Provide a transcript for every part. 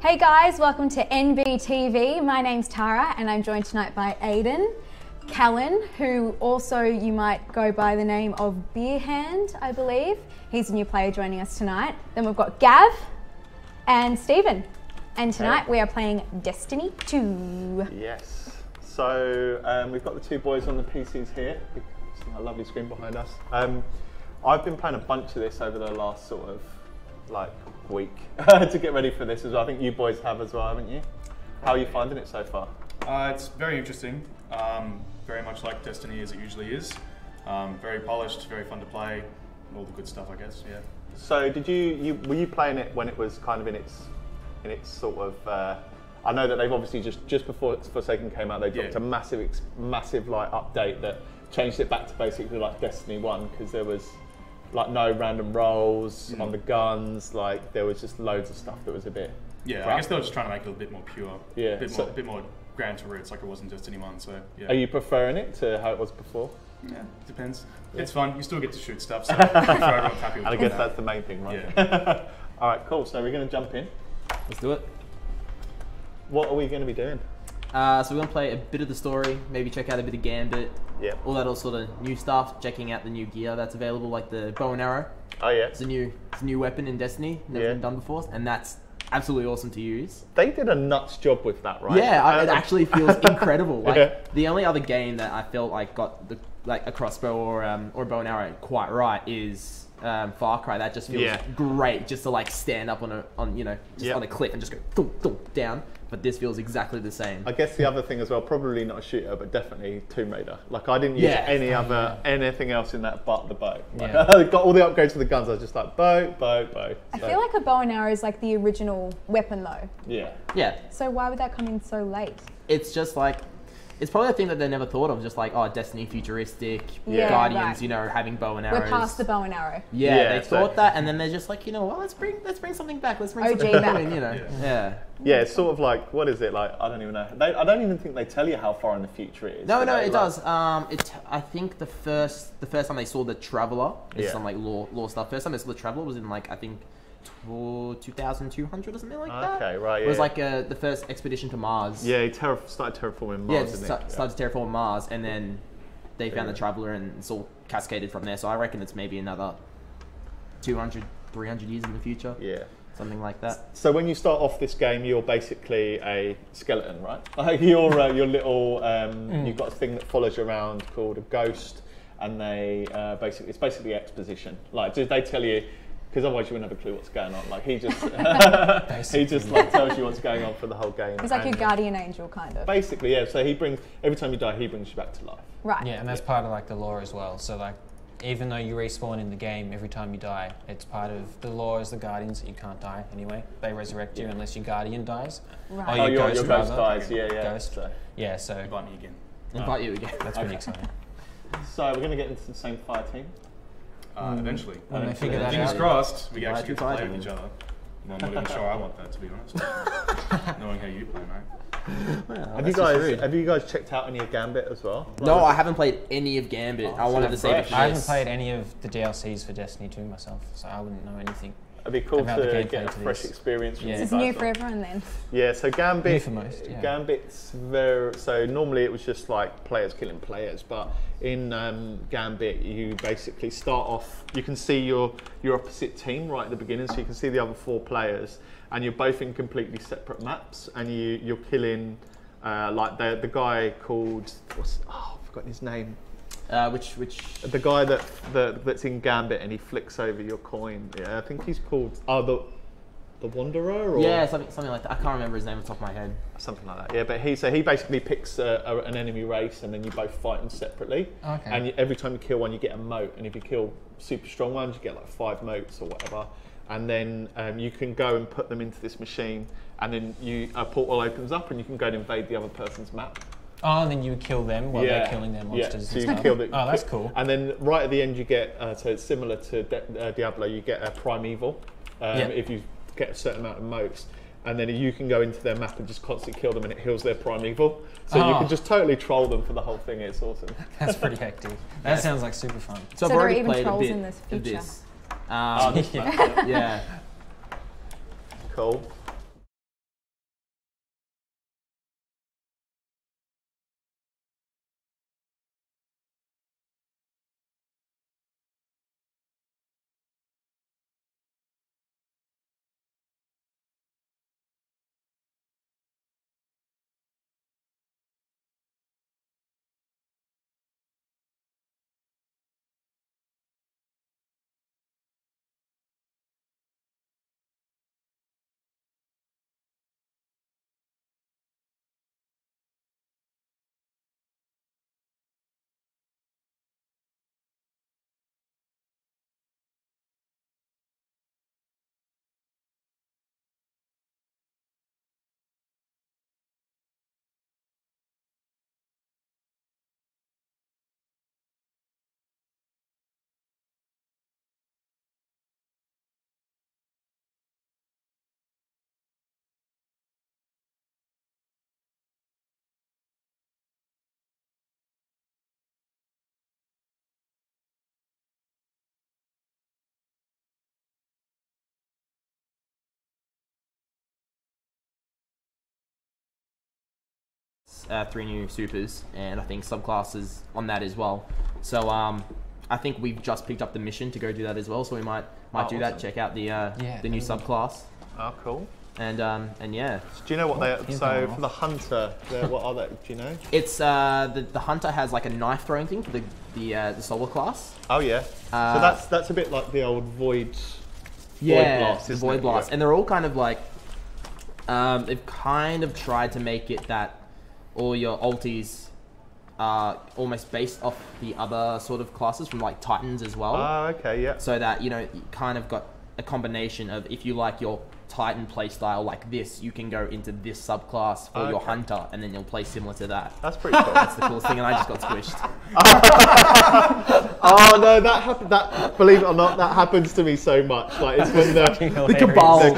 Hey guys, welcome to NBTVee. My name's Tara and I'm joined tonight by Aiden, Callan, who also you might go by the name of Beer Hand, I believe. He's a new player joining us tonight. Then we've got Gav and Stephen. And tonight we are playing Destiny 2. Yes. So we've got the two boys on the PCs here. A lovely screen behind us. I've been playing a bunch of this over the last sort of week to get ready for this as well. I think you boys have as well, haven't you? How are you finding it so far? It's very interesting. Very much like Destiny as it usually is. Very polished, very fun to play. All the good stuff, I guess. Yeah. So did were you playing it when it was kind of in its sort of? I know that they've obviously just before Forsaken came out, they dropped a massive update that changed it back to basically like Destiny 1 because there was like no random rolls on the guns. Like there was just loads of stuff that was a bit. Yeah, I guess they were just trying to make it a bit more pure. Yeah, a bit more ground to roots, like it was in Destiny 1. So yeah. Are you preferring it to how it was before? Yeah, depends. Yeah. It's fun. You still get to shoot stuff. So everyone's happy with I guess that's the main thing, right? Yeah. All right, cool. So we're going to jump in. Let's do it. What are we going to be doing? So we're going to play a bit of the story, maybe check out a bit of Gambit, all that all sort of new stuff, checking out the new gear that's available, like the bow and arrow. Oh yeah. It's a new weapon in Destiny, never been done before, and that's absolutely awesome to use. They did a nuts job with that, right? Yeah, it actually feels incredible. Like the only other game that I felt like got a crossbow or a bow and arrow quite right is Far Cry. That just feels great, just to like stand up on a cliff and just go thump, thump, down. But this feels exactly the same. I guess the other thing as well, probably not a shooter, but definitely Tomb Raider. Like I didn't use anything else in that but the bow. Like, I got all the upgrades for the guns. I was just like bow. So. I feel like a bow and arrow is like the original weapon though. Yeah. Yeah. So why would that come in so late? It's just like, it's probably a thing that they never thought of, just like, oh, Destiny futuristic, Guardians, you know, having bow and arrows. We're past the bow and arrow. Yeah, they thought that, and then they're just like, you know what, let's bring something back, let's bring something back, you know. Yeah, it's sort of like, what is it, like, I don't even know. I don't even think they tell you how far in the future it is. No, it does. I think the first time they saw the Traveler, it's some like lore stuff, first time they saw the Traveler was in like, I think, 2200 or something like that. Okay, right, It was like the first expedition to Mars. Yeah, he started terraforming Mars, started terraforming Mars, and then they found the Traveler, and it's all cascaded from there. So I reckon it's maybe another 200, 300 years in the future. Yeah. Something like that. So when you start off this game, you're basically a skeleton, right? Like you're little, you've got a thing that follows you around called a ghost, and it's basically exposition. Like, did they tell you? Because otherwise you wouldn't have a clue what's going on. Like he just like tells you what's going on for the whole game. He's like your guardian angel, kind of. Basically, yeah. So every time you die, he brings you back to life. Right. Yeah, and that's part of like the lore as well. So like, even though you respawn in the game every time you die, it's part of the lore as the guardians that you can't die anyway. They resurrect you unless your guardian dies. Right. Or your ghost dies. Yeah. Ghost. Yeah. So invite me again. Invite you again. That's pretty exciting. So we're going to get into the same fire team. Eventually. When they figure that Fingers out. crossed, we actually get to play with each other. Well, I'm not even sure I want that, to be honest. Knowing how you play, mate. Well, have you guys checked out any of Gambit as well? No, I haven't played any of Gambit. I wanted to save it for this. I haven't played any of the DLCs for Destiny 2 myself, so I wouldn't know anything. It'd be cool to get a fresh experience from It's new for everyone then. Yeah, so Gambit, new for most, Gambit's so normally it was just like players killing players, but in Gambit you basically start off, you can see your opposite team right at the beginning, so you can see the other 4 players, and you're both in completely separate maps, and you're killing like the guy called, I've forgotten his name. Which the guy that's in Gambit and he flicks over your coin. Yeah, I think he's called the Wanderer. Or something like that. I can't remember his name off the top of my head. Something like that. Yeah, but he basically picks an enemy race, and then you both fight them separately. Okay. And every time you kill one, you get a mote, and if you kill super strong ones, you get like 5 motes or whatever. And then you can go and put them into this machine, and then a portal opens up, and you can go and invade the other person's map. Oh, and then you kill them while they're killing their monsters. So you can kill oh, that's cool. And then right at the end, you get so it's similar to Diablo. You get a primeval if you get a certain amount of motes, and then you can go into their map and just constantly kill them, and it heals their primeval. So you can just totally troll them for the whole thing. It's awesome. That's pretty hectic. That sounds like super fun. So I've already there are even played a trolls bit in this of future. this. Yeah. Cool. 3 new supers, and I think subclasses on that as well. So I think we've just picked up the mission to go do that as well. So we might do that. Check out the new subclass. Oh, cool. And yeah. Do you know what they? So for the hunter, what are they? Do you know? It's the hunter has like a knife throwing thing for the solar class. Oh yeah. So that's a bit like the old void. Yeah, blast, isn't void it? blast, Yeah. and they're all kind of like they've kind of tried to make it that all your ultis are almost based off the other sort of classes from like Titans as well. Oh, okay, yeah. So that you kind of got a combination of if you like your Titan playstyle like this, you can go into this subclass for your hunter, and then you'll play similar to that. That's pretty cool. That's the coolest thing, and I just got squished. Oh no, that happened. That, believe it or not, that happens to me so much. Like it's when the cabal. I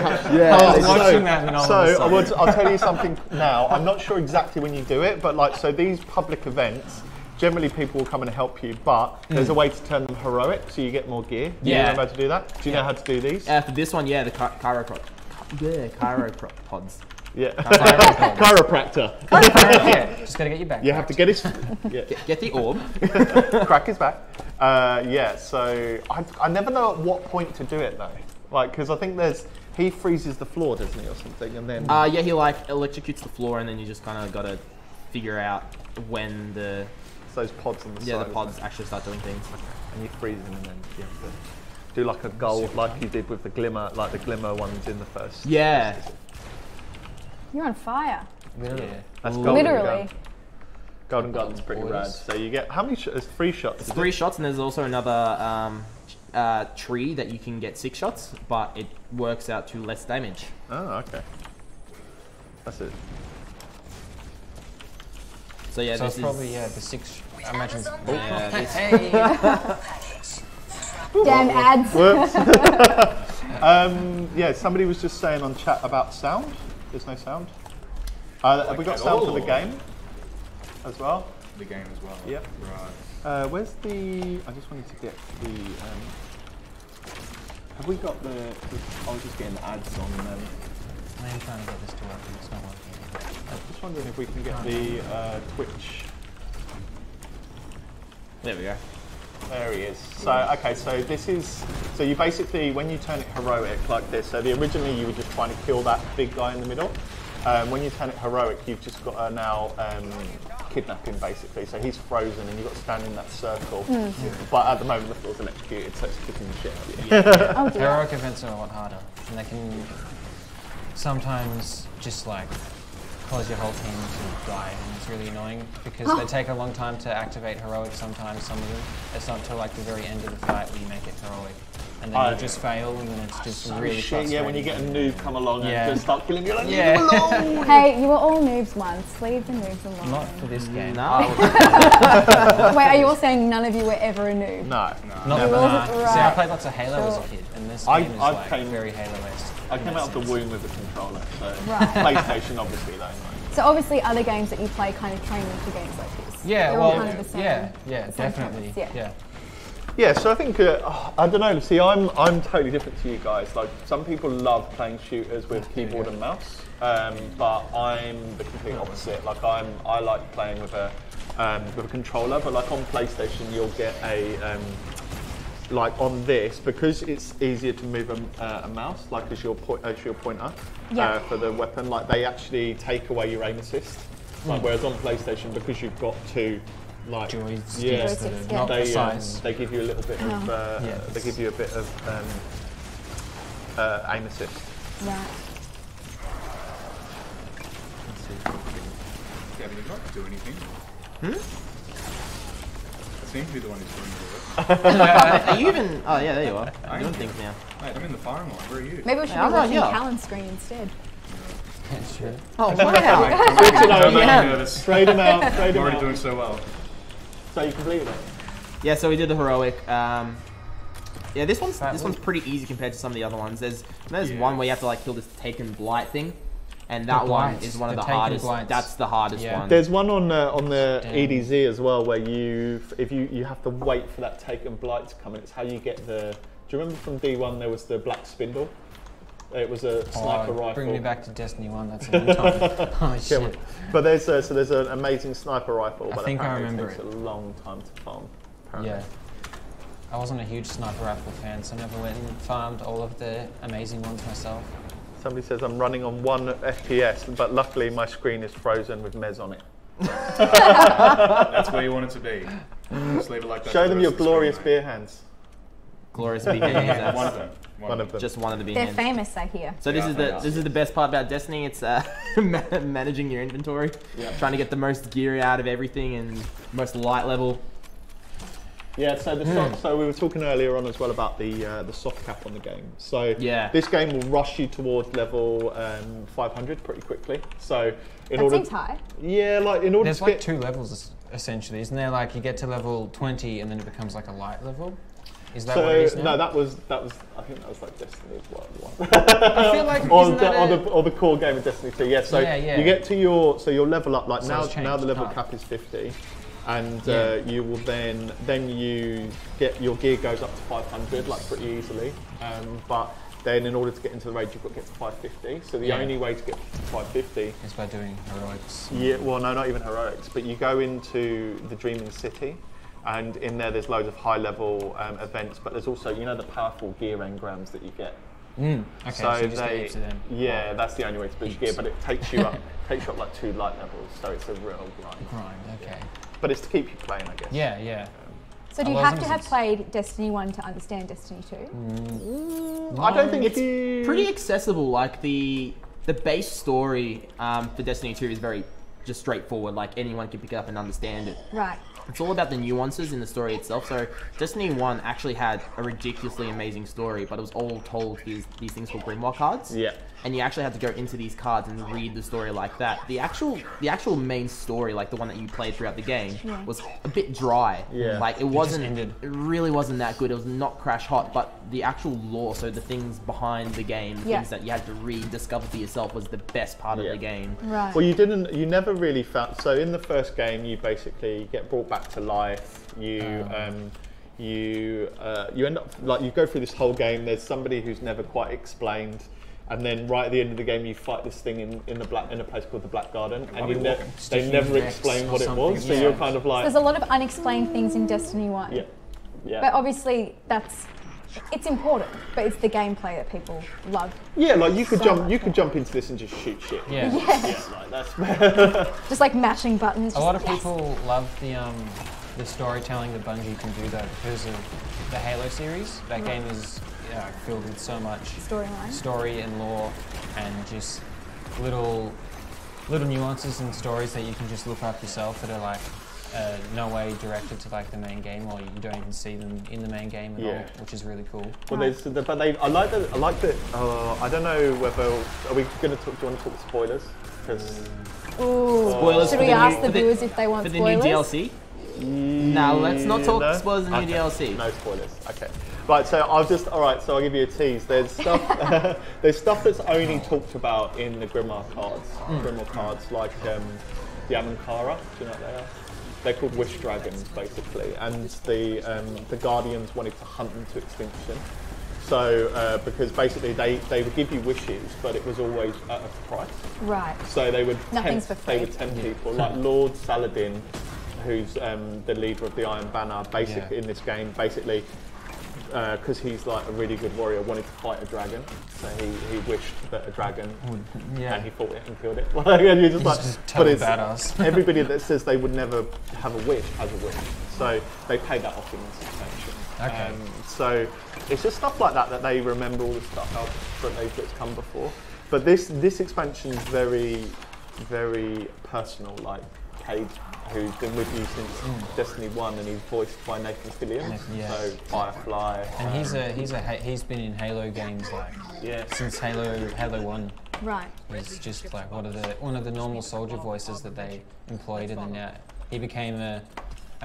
was watching that and all of a sudden. I'll tell you something now. I'm not sure exactly when you do it, but like so these public events. Generally, people will come and help you, but there's a way to turn them heroic, so you get more gear. Do you know how to do that? Do you know how to do these? For this one, the chiropods. Yeah. Chiropractor. Yeah, just gotta get your back. You have to get his. Get the orb. Crack his back. So I never know at what point to do it though. Like, because I think he freezes the floor, doesn't he, or something, and then. He like electrocutes the floor, and then you just kind of gotta figure out when the. Those pods on the side. Yeah, the pods actually start doing things. And you freeze them, and then you have to do like a gold, like you did with the glimmer, like the glimmer ones in the first. Yeah. You're on fire. Really? That's golden Literally. gun. Golden gun's pretty rad. So you get how many? There's 3 shots. It's 3 shots, and there's also another tree that you can get 6 shots, but it works out to less damage. Oh, okay. That's it. So yeah, So this it's probably the 6. I imagine. Damn ads. Whoops. Yeah, somebody was just saying on chat about sound. There's no sound. Have we got sound for the game as well? The game as well. Yep. Right. Where's the? I just wanted to get the. Have we got the? I was just getting the ads on. I'm trying to get this to work, and it's not working. I'm just wondering if we can get the Twitch. There we go. There he is. So okay, so this is you basically when you turn it heroic like this. So originally you were just trying to kill that big guy in the middle. When you turn it heroic, you've just got to now kidnap him basically. So he's frozen and you've got to stand in that circle. But at the moment the floor's electrocuted, so it's kicking the shit out of you. Oh dear. Heroic events are a lot harder, and they can sometimes just like cause your whole team to die, and it's really annoying because they take a long time to activate heroic sometimes, some of them. It's not till like the very end of the fight where you make it heroic. And then you just fail, and then it's just really frustrating. Yeah, when you get a noob come along and Yeah. just start killing you, like, Yeah. leave him alone. Hey, you were all noobs once. Leave the noobs alone. Not for this game. No. Wait, are you all saying none of you were ever a noob? No. Not Never. nah. See, I Right. played lots of Halo as a kid, and this game is like very Halo-esque. I came out of the womb with a controller, so Right. PlayStation obviously though. So obviously other games that you play kind of train you for games like this. Yeah, They're well, all kind of the same. yeah, the same definitely. premise, yeah. Yeah, so I think I don't know. See, I'm totally different to you guys. Like some people love playing shooters with keyboard and mouse, but I'm the complete opposite. Like I like playing with a controller, but like on PlayStation you'll get a like on this because it's easier to move a mouse, like as your pointer for the weapon. Like they actually take away your aim assist. Like whereas on PlayStation, because you've got to like Joysticks, not the size. they give you a little bit of they give you a bit of aim assist. Right. Yeah, but you're not doing anything. I seem to be the one who's doing all Are you even? Oh yeah, there you are. I I'm doing am. things now. it. Mate, I'm in the firing line. Where are you? Maybe we should I'm be right watching here. Callan's screen instead. Sure. Oh wow! Don't make me nervous. Trade them out. Trade I'm them already out. doing so well. So you completed it. Yeah, so we did the heroic. Yeah, this one's pretty easy compared to some of the other ones. There's one where you have to like kill this Taken Blight thing, and that one blights, is one of the the Taken hardest. blights. That's the hardest Yeah. one. There's one on the EDZ as well where you have to wait for that Taken Blight to come in. It's how you get the. Do you remember from D1 there was the black spindle? It was a sniper rifle. Bring me back to Destiny 1. That's a long time. Oh shit! But there's an amazing sniper rifle. But I think I apparently remember it takes it. a long time to farm. Apparently. Yeah. I wasn't a huge sniper rifle fan, so I never went and farmed all of the amazing ones myself. Somebody says I'm running on 1 FPS, but luckily my screen is frozen with Mez on it. That's where you want it to be. Just leave it like that. Show for the them rest your of the screen, glorious mate. beer hands. Glorious beer hands. One of them. One of them. Just one of the beer They're hands. famous, I hear. So Yeah, this is the best part about Destiny. It's managing your inventory, Yeah. trying to get the most gear out of everything and most light level. Yeah, so so we were talking earlier on as well about the soft cap on the game. So Yeah. this game will rush you towards level 500 pretty quickly. So in That order, seems high. yeah, like in order There's to like get 2 levels essentially, isn't there? Like you get to level 20 and then it becomes like a light level. Is that what it is now? no, that was I think that was like Destiny 1. I feel like or the core game of Destiny 2. Yeah, so Yeah. you get to your level up like So now it's now the changed, level huh? cap is 50. And Yeah. you will then you get your gear goes up to 500 like pretty easily, but then in order to get into the raid you've got to get to 550. So the Yeah. only way to get to 550, It's by doing heroics. yeah, well no, not even heroics, but you go into the Dreaming City, and in there's loads of high level events, but there's also the powerful gear engrams that you get. Okay, so you just get to them. Yeah, that's the only way to boost gear, but it takes you up like 2 light levels, so it's a real grind. Grind, okay. But it's to keep you playing, I guess. Yeah. So do you Well, have as to long have as played Destiny 1 to understand Destiny 2? I don't think It's pretty accessible. Like the base story for Destiny 2 is very just straightforward. Like anyone can pick it up and understand it. Right. It's all about the nuances in the story itself. So Destiny 1 actually had a ridiculously amazing story, but it was all told these things called Grimoire cards. Yeah. And you actually had to go into these cards and read the story like that. The actual main story, like the one that you played throughout the game, was a bit dry. Yeah. Like it ended. it really wasn't that good. It was not crash hot, but the actual lore, so the things behind the game, the Yeah. things that you had to read, discover for yourself, was the best part of Yeah. the game. Right. Well, you never really found. So in the first game, you basically get brought back to life. You end up like you go through this whole game. There's somebody who's never quite explained, and then right at the end of the game, you fight this thing in a place called the Black Garden, and they Sticky never Rex explain or what it was. something, So yeah. you're kind of like, There's a lot of unexplained things in Destiny 1. yeah. But obviously it's important, but it's the gameplay that people love. Yeah, like you could So jump into this and just shoot shit. Yeah. Yes. Yeah, like that's Just like mashing buttons. A lot of just, yes. people love the storytelling that Bungie can do though because of the Halo series. That game is filled with so much Storyline. story and lore and just little nuances and stories that you can just look up yourself that are like no way directed to like the main game, or you don't even see them in the main game at all, which is really cool. Well, I like that. I don't know whether are we going to talk. Do you want to talk spoilers? 'Cause Ooh. Spoilers Should for we the ask new- the viewers if they want For the spoilers? new DLC? No, let's not talk No? spoilers of the new Okay. DLC. No spoilers. Okay. Right. So so I'll give you a tease. There's stuff. There's stuff that's only talked about in the Grimoire cards. Grimoire cards like the Amankara. Do you know what they are? They're called wish dragons, basically, and the Guardians wanted to hunt them to extinction. So because basically they would give you wishes, but it was always at a price. Right. So they would Nothing's tempt, for they free. would tempt people like Lord Saladin, who's the leader of the Iron Banner. Basically, in this game, because he's like a really good warrior, wanted to fight a dragon. So he wished that a dragon, and he fought it and killed it. And you're just like, just but total it's badass. everybody that says they would never have a wish has a wish. So they pay that off in this expansion. Okay. So it's just stuff like that they remember all the stuff that's come before. But this expansion is very, very personal. Like Cade, who's been with you since Destiny 1, and he's voiced by Nathan Fillion. Yeah. So Firefly. And he's been in Halo games like since Halo 1. Right. He's just like one of the normal soldier voices that they employed, and then he became a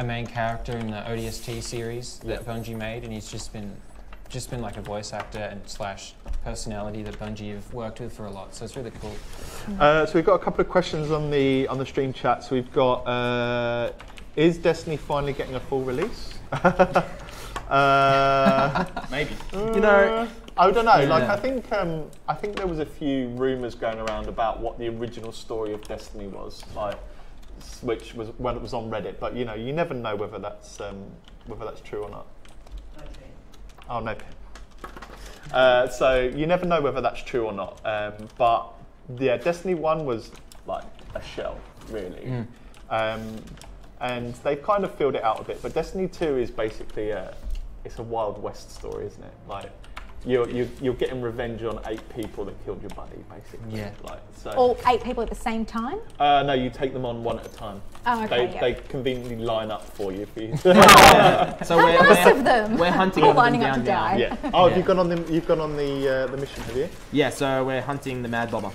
main character in the ODST series that Bungie made, and he's just been like a voice actor and / personality that Bungie have worked with for a lot. So it's really cool. So we've got a couple of questions on the stream chat. So we've got, is Destiny finally getting a full release? Maybe. You know, I don't know. Yeah. Like I think there was a few rumors going around about what the original story of Destiny was, like, which was when it was on Reddit. But you know, you never know whether that's true or not. Oh no. So you never know whether that's true or not. But yeah, Destiny 1 was like a shell, really. And they've kind of filled it out a bit. But Destiny 2 is basically it's a Wild West story, isn't it? Like you're getting revenge on 8 people that killed your buddy, basically. Yeah. Like so. All 8 people at the same time? No, you take them on one at a time. Oh, okay. They conveniently line up for you. So How nice of them. we're hunting All one of them lining up to down now. die. Yeah. Oh, Yeah. you've gone on the mission, have you? Yeah, so we're hunting the Mad Bomber.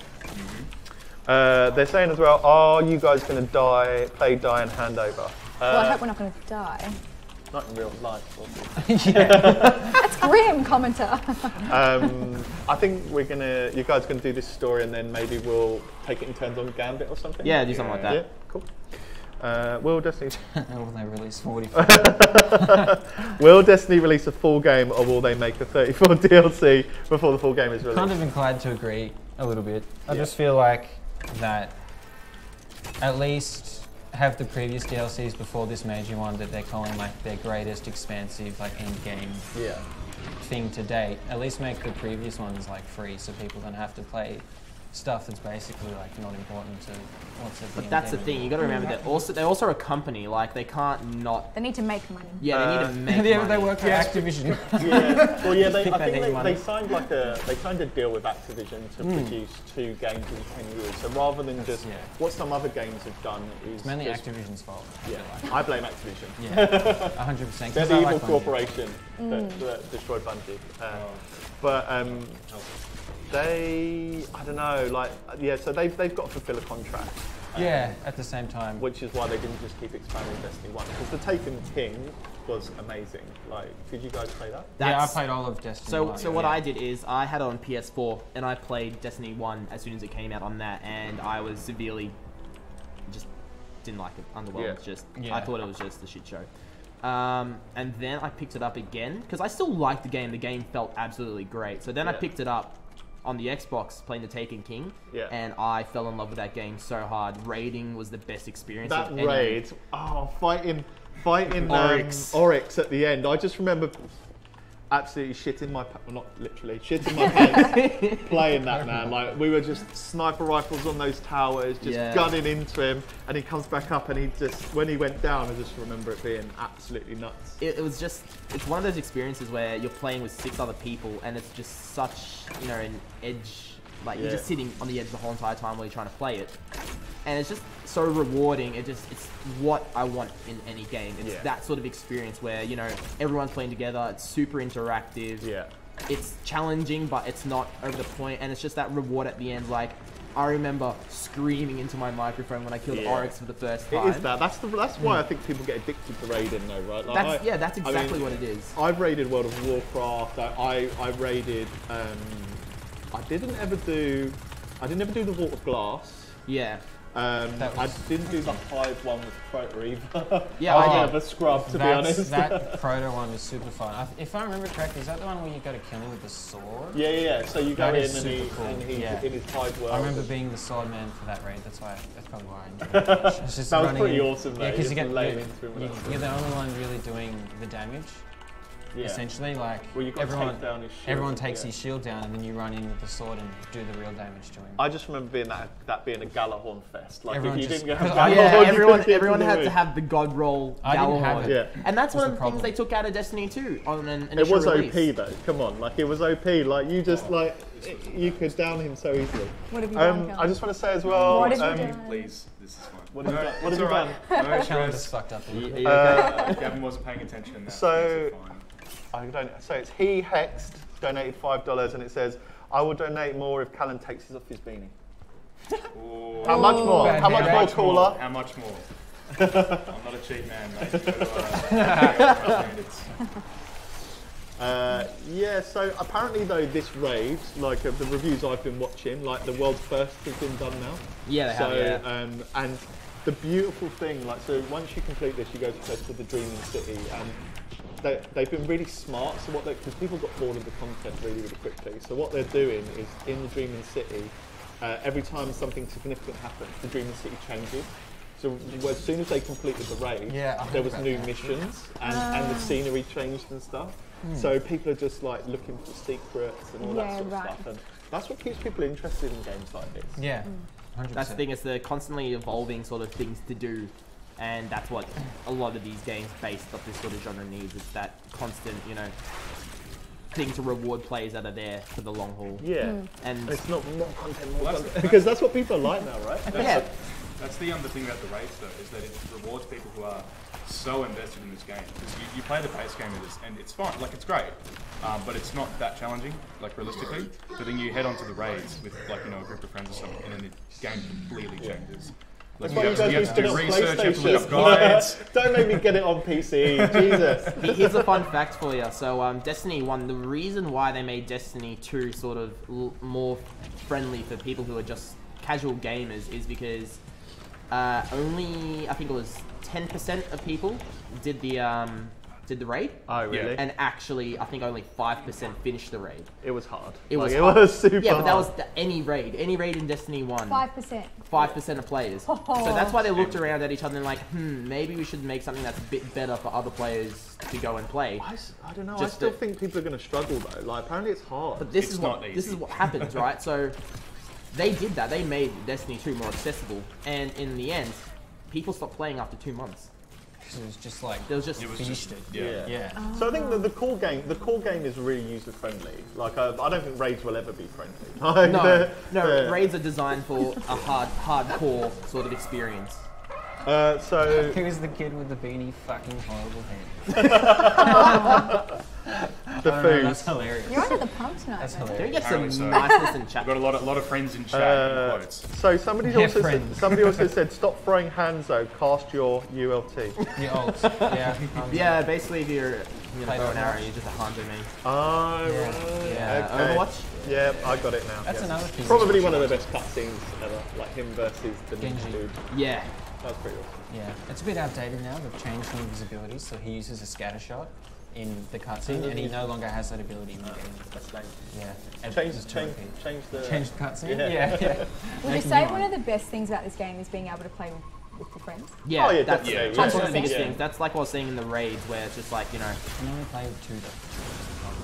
They're saying as well, are you guys going to die and hand over? Well, I hope we're not going to die. Not in real life, obviously. That's grim, commenter. I think you guys are going to do this story and then maybe we'll take it in turns on Gambit or something? Yeah, do something like that. Yeah, cool. Will Destiny... Will they release 45? Will Destiny release a full game or will they make a 34 DLC before the full game is released? Kind of inclined to agree a little bit. I Yeah. just feel like that at least have the previous DLCs before this major one that they're calling like their greatest expansive like end game Yeah. thing to date. At least make the previous ones like free so people don't have to play stuff that's basically like not important to what's at the But end that's the game thing, you got to remember that they're also a company, like they can't not. They need to make money. Yeah, they need to make anymore. money. They work for Activision. Yeah. Well, yeah. I think I they need think money. they signed a deal with Activision to produce 2 games in 10 years. So rather than just yeah. what some other games have done is It's mainly just, Activision's fault. Yeah, I blame Activision. Yeah, 100%. They're the evil corporation that destroyed Bungie. But I don't know, like, yeah, so they've got to fulfill a contract. Yeah, at the same time. Which is why they didn't just keep expanding Destiny 1. Because the Taken King was amazing. Like, did you guys play that? Yeah, I That's- played all of Destiny. So, 1, so what yeah. I did is I had it on PS4 and I played Destiny 1 as soon as it came out on that, and I was severely just didn't like it. Underwhelmed. Yeah. Just Yeah. I thought it was just a shit show. And then I picked it up again because I still liked the game. The game felt absolutely great. So then I Yeah. picked it up on the Xbox playing the Taken King, Yeah. and I fell in love with that game so hard. Raiding was the best experience. That of any- raid, fighting Oryx. Oryx at the end. I just remember absolutely shitting my well, not literally shitting my pants playing that, man. Like we were just sniper rifles on those towers, just Yeah. gunning into him, and he comes back up, and he just when he went down, I just remember it being absolutely nuts. It was just, it's one of those experiences where you're playing with 6 other people and it's just such, you know, an edge, like you're Yeah. just sitting on the edge the whole entire time while you're trying to play it. And it's just so rewarding. It's what I want in any game. It's Yeah. that sort of experience where, you know, everyone's playing together, it's super interactive. Yeah. It's challenging, but it's not over the point, and it's just that reward at the end. Like, I remember screaming into my microphone when I killed Yeah. Oryx for the first It time. is that. That's why I think people get addicted to raiding, though, right? Like, That's exactly what it is. I've raided World of Warcraft. I raided. I didn't ever do the Vault of Glass. Yeah. I was- didn't do the Hive one with Crota either. Yeah, I I did did. have a scrub, to be honest. That Proto one was super fun. If I remember correctly, is that the one where you go to kill him with the sword? Yeah. So you go That in is and, super cool. he's Yeah. in his Hive world. I remember being the sword man for that raid. That's probably why I enjoyed it. It's just That was running pretty in- awesome, though. Yeah, because You you just get laying into him and you're the only one really doing the damage. Yeah. Essentially, like Well, you've got to everyone, take down his shield, everyone takes yeah. his shield down, and then you run in with the sword and do the real damage to him. I just remember being that being a Galahorn fest. Like Everyone if you just- didn't go because Galahorn, Yeah, you everyone couldn't get everyone to the had to room. have the god roll. I didn't have Galahorn. it. Yeah. And that's Was one the of the things problem. they took out of Destiny 2 on an It initial was release. OP though. Come on, like it was OP. Like you just you could down him so easily. What have you done, I Callum? just want to say as well. What have you done? Please, this is fine. What have you done? What It's have you all done? right. No Challenge stress. is fucked up. A little Are bit. you okay? Gavin wasn't paying attention. That So- makes it fine. I don't. So it's he Hexed donated $5 and it says, "I will donate more if Callan takes his off his beanie." Ooh. How much more? Bad How much man. more, caller? How much more? I'm not a cheap man, mate. Standards. Yeah. So apparently though, this raid, like the reviews I've been watching, like the world's first has been done now. Yeah, they So have. Yeah. and the beautiful thing, like so, once you complete this, you go to the Dreaming City, and they've been really smart. So because people got bored of the content really quickly. So what they're doing is in the Dreaming City, every time something significant happens, the Dreaming City changes. So as soon as they completed the raid, there was new missions and the scenery changed and stuff. So people are just like looking for secrets and all that sort of stuff. And that's what keeps people interested in games like this. Yeah, 100%. That's the thing, it's the constantly evolving sort of things to do, and that's what a lot of these games based off this sort of genre needs. It's that constant, you know, thing to reward players that are there for the long haul. Yeah, and it's not more content, because that's what people are like now, right? That's the thing about the raids though, is that it rewards people who are so invested in this game. Because you play the base game of this, and it's fine, like it's great, but it's not that challenging, like realistically. But then you head on to the raids with like a group of friends or something, and then the game completely changes. Like you have to do research, you have to look up guides. Don't make me get it on PC, Jesus. Here's a fun fact for you. So Destiny 1, the reason why they made Destiny 2 sort of more friendly for people who are just casual gamers is because only, I think it was 10% of people did the raid. Oh, really? And actually, I think only 5% finished the raid. It was hard. It was super hard. Yeah, but that was any raid in Destiny 1. 5%. 5% of players. So that's why they looked around at each other and like, maybe we should make something that's a bit better for other players to go and play. I don't know. I still think people are going to struggle though. Like, apparently it's hard. But this is what happens, right? So they did that. They made Destiny 2 more accessible, and in the end, people stopped playing after 2 months. It was just like it was just beasted. Yeah. So I think that the core game is really user friendly. Like I don't think raids will ever be friendly. Like, no, raids are designed for a hardcore sort of experience. So who is the kid with the beanie? Fucking horrible hands. The food. That's hilarious. You're under the pump tonight. That's man. hilarious. Can we get some niceness in chat? I've got a lot of friends in chat. In quotes. So somebody also said stop throwing hands though. Cast your ULT. Your ult. Yeah. Yeah, basically if you're bow and arrow, you're just a hunter, me. Oh, right. Yeah. Okay. Overwatch? Yeah, I got it now. That's another piece. Probably one of the best cutscenes ever. Like him versus the Genji. dude. Yeah. That was pretty awesome. Yeah, it's a bit outdated now. They've changed the invisibility, so he uses a scatter shot in the cutscene, and he no longer has that ability in the game. That's nice. Yeah, and Change it's the cutscene. Yeah. Yeah. Would you say one of the best things about this game is being able to play with your friends? Yeah, Oh, yeah, that's definitely. one of the Yeah. biggest things. That's like what I was saying in the raids, where it's just like, you know. You can only play with 2 though.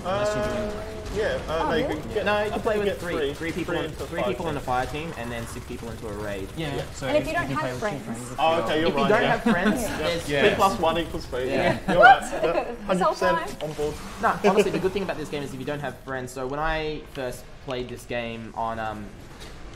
Unless you're doing No, you really? can get, No, you I can play think with get three people in a fire team, and then 6 people into a raid. Yeah. So And if you don't can have play with 2 friends? friends. Oh, okay, you're If right. you don't yeah. have friends, there's 3 plus 1 equals 3. Yeah. You're right. This whole 100% on board. No, honestly, the good thing about this game is if you don't have friends. So when I first played this game on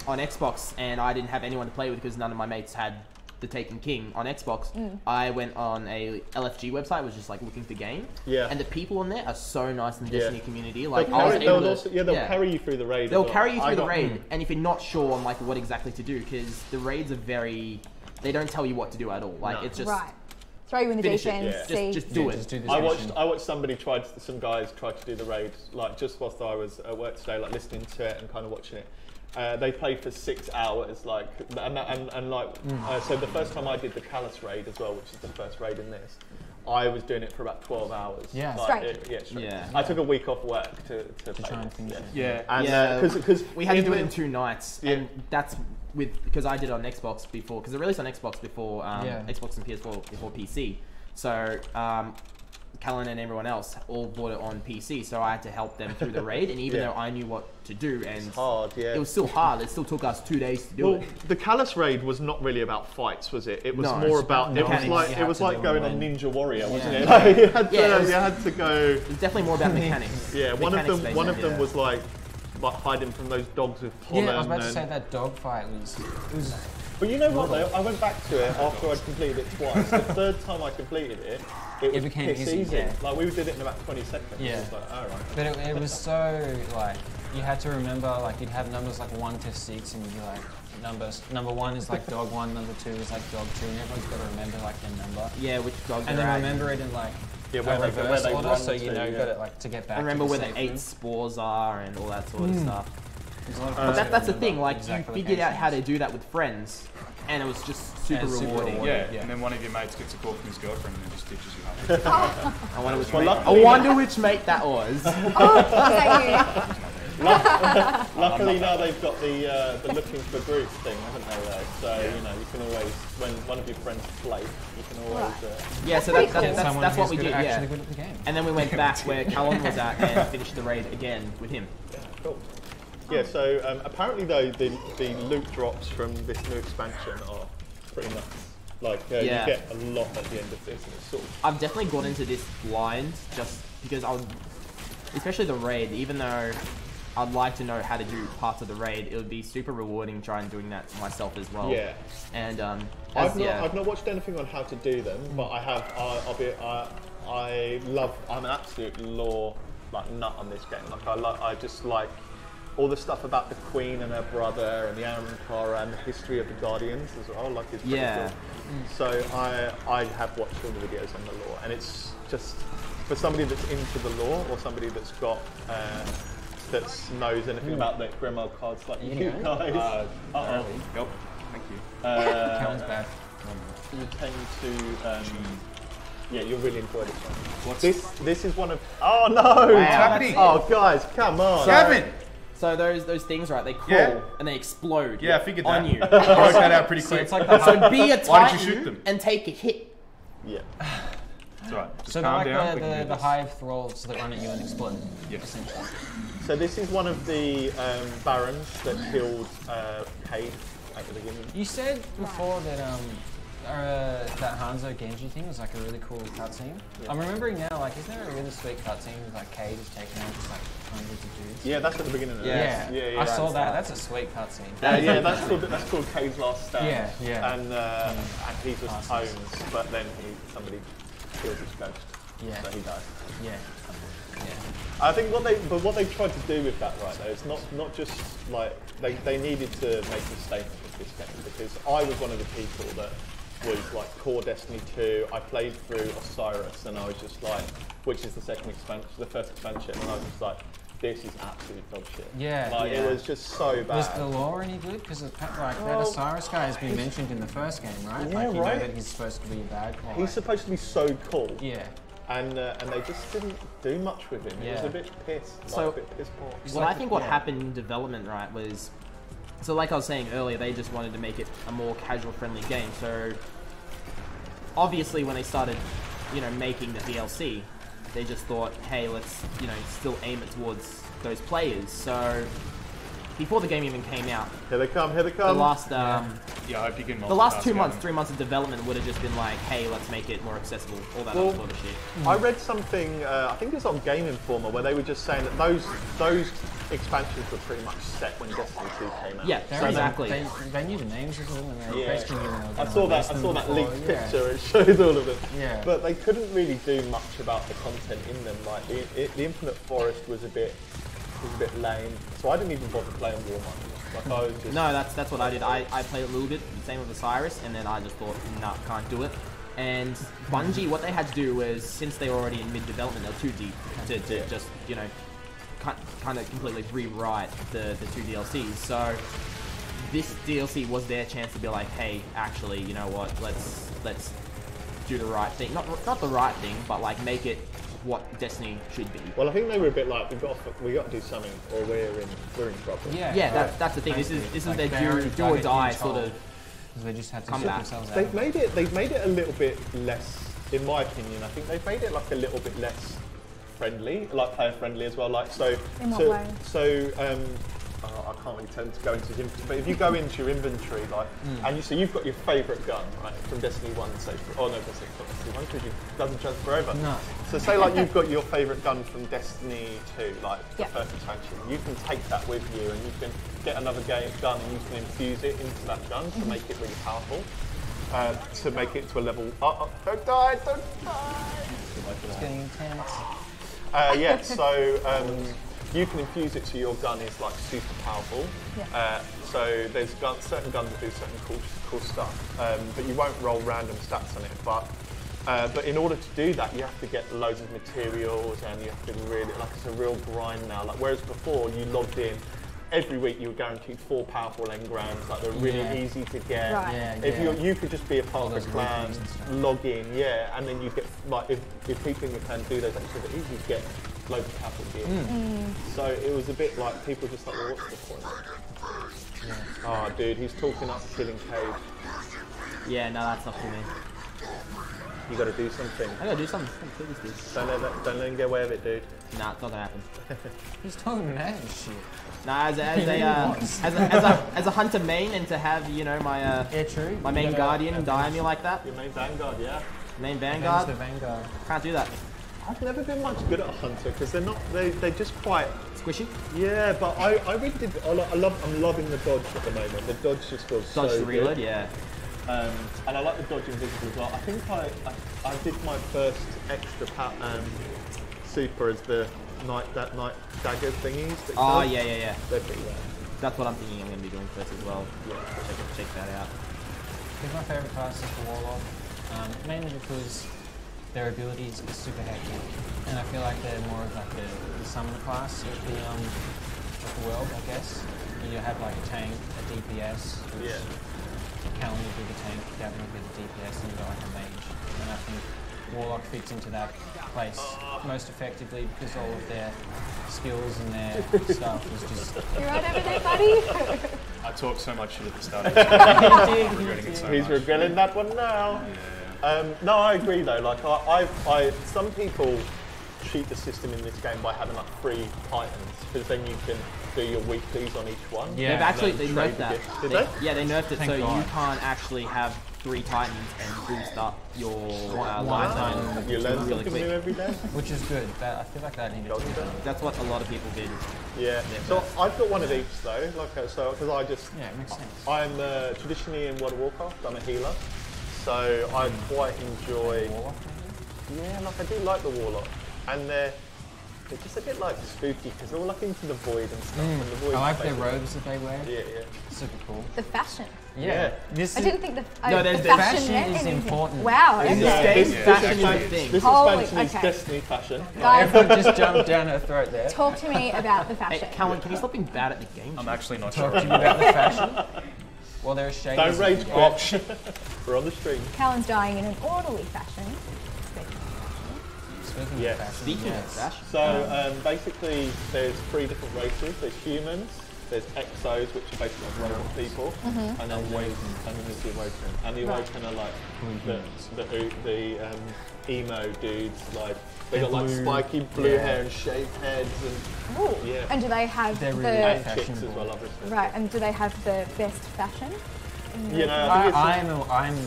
Xbox, and I didn't have anyone to play with because none of my mates had the Taken King on Xbox, I went on a LFG website, was just like looking for game. Yeah. And the people on there are so nice in the Destiny community. Like They'll carry you through the raid. They'll carry you through the raid, and if you're not sure on like what exactly to do, because the raids are they don't tell you what to do at all. Like it's just Right. Throw you in the finish deep it. end, Yeah. see. Just do it. Just do this I mission. watched some guys try to do the raid, like just whilst I was at work today, like listening to it and kind of watching it. They played for 6 hours, like, so the first time I did the Callus raid as well, which is the first raid in this, I was doing it for about 12 hours. Yeah. Like, Straight. Straight. Yeah. I took a week off work to play try and this, finish it. Yeah. Yeah. And, because we had to do it in 2 nights, Yeah. and that's because I did it on Xbox before, because it released on Xbox before Xbox and PS4 before PC. So Callan and everyone else all bought it on PC, so I had to help them through the raid, and even though I knew what to do, and it's hard, yeah. it was still hard. It still took us 2 days to do it. The Callus raid was not really about fights, was it? It was No, more it's about. It was mechanics like you it had was to like do going and on when- Ninja Warrior, wasn't Yeah. it? Like, you had to, Yeah, it was- you had to go. It's definitely more about mechanics. Yeah, one of Mechanics them based, was like hiding from those dogs with pollen. Yeah, I was about to and- say that dog fight was But you know what though? I went back to it after I'd completed it twice. The third time I completed it, it was became piss easy, easy. yeah. Like we did it in about 20 seconds. Yeah. It was like, all right. But it was so, like, you had to remember, like, you'd have numbers like 1 to 6, and you'd be like, number 1 is like dog 1, number 2 is like dog 2, and everyone's got to remember, like, their number. Yeah, which dogs And are then at. remember it in, like, Yeah, a where reverse they order, run so you to, know, yeah. got to, like, to get back I remember to the where the safe 8 room. spores are and all that sort of stuff. There's a lot of But things that's the to thing, remember, like, exact you figured out how to locations. do that with friends, and it was just super And super rewarding. rewarding. Yeah, and then one of your mates gets a call from his girlfriend and then just ditches you halfway. I wonder which mate that was. Is that Luckily now they've got the looking for groups thing, haven't they? Though? So you know you can always, when one of your friends play, you can always. Yeah, so Pretty cool. that's what we did. Actually Yeah, good at the game. and then we went back where Callum was at and finished the raid again with him. Yeah, cool. Yeah, so apparently though the loot drops from this new expansion are pretty nuts. Like you get a lot at the end of this, and it's sort of. I've definitely got into this blind just because especially the raid, even though I'd like to know how to do parts of the raid, it would be super rewarding trying doing that myself as well. Yeah. And I've not watched anything on how to do them, but I have. I'm an absolute lore nut on this game. I just like all the stuff about the Queen and her brother and the Arankara and the history of the Guardians as well. Like it's pretty cool. So I have watched all the videos on the lore, and it's just for somebody that's into the lore or somebody that's got. That knows anything about the Grimoire cards like you guys. Yep. Thank you. Callan's bad. You tend to, yeah, you'll really enjoy this one. This is one of. Oh no! Wow, happening? Oh guys, come on! Gavin! So those things, right? They crawl and they explode. Yeah, I figured that. on you. I worked that out pretty So quick. it's like the So be a Why did you shoot titan them? and take a hit. Yeah. That's right. Just So they're calm like down. we can do the this. hive thralls that run at you and explode. Yes. Essentially. So this is one of the barons that killed Cade at the beginning. You said before that that Hanzo Genji thing was like a really cool cutscene. Yeah. I'm remembering now, like, isn't there a really sweet cutscene with like Cade is taking out just like hundreds of dudes? Yeah, that's at the beginning of Yeah, this. I saw that. That's a sweet cutscene. Yeah, that's called Cade's Last Stand. Yeah, yeah. And he just owns, but then somebody kills his ghost. Yeah. So he dies. Yeah. Yeah. I think what they've tried to do with that, right, though, it's not just like they needed to make a statement with this game, because I was one of the people that was like core Destiny 2. I played through Osiris, and I was just like, which is the first expansion, and I was just like, this is absolute dog shit. Yeah, like yeah. it was just so bad. Was the lore any good? Because like that Osiris guy has been mentioned in the first game, right? Yeah, like you right. know that he's supposed to be bad. Or He's supposed to be so cool. yeah. And they just didn't do much with him. It was Yeah. a bit pissed. So- a bit piss poor. Well, I think what happened in development, right, was so like I was saying earlier, they just wanted to make it a more casual-friendly game. So obviously, when they started, making the DLC, they just thought, hey, let's still aim it towards those players. So before the game even came out, Here they come. the last Yeah, I hope you can the last 2 multitask, months, Gavin. 3 months of development would have just been like, hey, let's make it more accessible, all that Well, other sort of shit. I read something, I think it was on Game Informer, where they were just saying that those expansions were pretty much set when Destiny 2 came out. Yeah, They so were- exactly. They knew the names of them and they Yeah. basically knew they were I gonna saw release that them before, leaked yeah. picture. It showed all of it. Yeah. But they couldn't really do much about the content in them. Like the Infinite Forest was a bit lame. So I didn't even bother playing Warmind. Like I was just No, that's what I did. I played a little bit, same with Osiris, and then I just thought, nah, can't do it. And Bungie, what they had to do was, since they were already in mid-development, they were too deep to just, kind of completely rewrite the two DLCs. So this DLC was their chance to be like, hey, actually, you know what, let's do the right thing. Not the right thing, but like make it what Destiny should be. Well, I think they were a bit like we got to do something, or we're in trouble. Yeah. That's the thing. This is Like their they already do or dug a die huge sort hole. of. Because they just had to Come sort back. themselves out. They've made it a little bit less, in my opinion. I think they've made it like a little bit less friendly, like player friendly as well. Like so. In what way? I can't really tend to go into his inventory, but if you go into your inventory, like, and so you've got your favourite gun, right, from Destiny 1, say, no, Destiny 1, because it doesn't change forever. No. So say like you've got your favourite gun from Destiny 2, like the Yeah. first expansion, you can take that with you and you can get another gun and you can infuse it into that gun to make it really powerful, to make it to a level, don't die! It's getting intense. Yeah, so you can infuse it to your gun is like super powerful. Yeah. So there's certain guns that do certain cool stuff, but you won't roll random stats on it. But in order to do that, you have to get loads of materials, and you have to really it's a real grind now. Like whereas before you logged in, every week you were guaranteed 4 powerful engrams, like they're really easy to get. Right. If you could just be a part of those the clan, groupings and stuff. log in, and then you get, like, if people in your clan do those extra bit, you get loads of powerful gear. So it was a bit like, people just like, well, what's the point? Oh, dude, he's talking up killing Cage. Yeah, no, that's not for me. You got to do something. I gotta do something. Don't let him get away with it, dude. Nah, it's not gonna happen. He's talking mad shit. Nah, as a hunter main, and to have my True. my main guardian die me like that, Your main vanguard, yeah. main Vanguard. vanguard, The Vanguard. can't do that. I've never been much good at a hunter because they're just quite. Squishy. Yeah, but I really did. I'm loving the dodge at the moment. The dodge just feels Dodge so to reload, good. yeah. And I like the dodge invisible as well. I think I did my first extra super as the night dagger thingies. that Oh does. yeah. They're pretty rad. That's what I'm thinking I'm gonna be doing first as well. Yeah. Check that out. I think my favourite class is the Warlock, mainly because their abilities are super hectic, and I feel like they're more of like the summoner class of the world, I guess. You have like a tank, a DPS, which Callan would be the tank, Gavin would be the DPS, and you've got like a mage. And I think Warlock fits into that place most effectively because all of their skills and their stuff is just... You right over there, buddy? I talked so much shit at the start of this. I'm regretting it so He's much. regretting that one now. No, I agree though. Like some people cheat the system in this game by having like 3 titans because then you can do your weeklies on each one. Yeah. They've actually Trade nerfed that. gifts. Did they? Yeah, they nerfed it Thank so God. you can't actually have 3 titans and boost up your lifetime You learn really something new quick. every day. Which is good. I feel like that needed to be done. That's what a lot of people did. Yeah. So I've got one of each though. So because I just Yeah, it makes sense. I'm traditionally in World of Warcraft. I'm a healer, so I quite enjoy. Warlock, Yeah, like I do like the Warlock, and they're just a bit like spooky because they're all like into the void and stuff. And the void I like is their basically- robes that they wear. Yeah. Super cool. The fashion. Yeah. This I is, didn't think No, the there's- fashion fashion meant is anything. important. Wow. In Okay. this game, Yeah, fashion is actually, a thing. This Holy- expansion is okay. Destiny fashion. Guys, everyone just jumped down her throat there. talk to me about the Hey, fashion. Callan, can you stop being bad at the game? I'm actually not Talk sure. to me about the fashion. Well, there are shades. Don't rage of quit. We're on the stream. Callan's dying in an orderly fashion. Speaking Yeah. of fashion, Speaking yes. of fashion. So basically, there's 3 different races. There's humans, there's exos, which are basically like robot people, and then there's the Awoken. And the Awoken are like the emo dudes, like they got like spiky blue hair and shaved heads and Ooh. Yeah. And do they have They're really the and chicks as fashionable. well, obviously. right? And do they have the best fashion? You know, I think it's I'm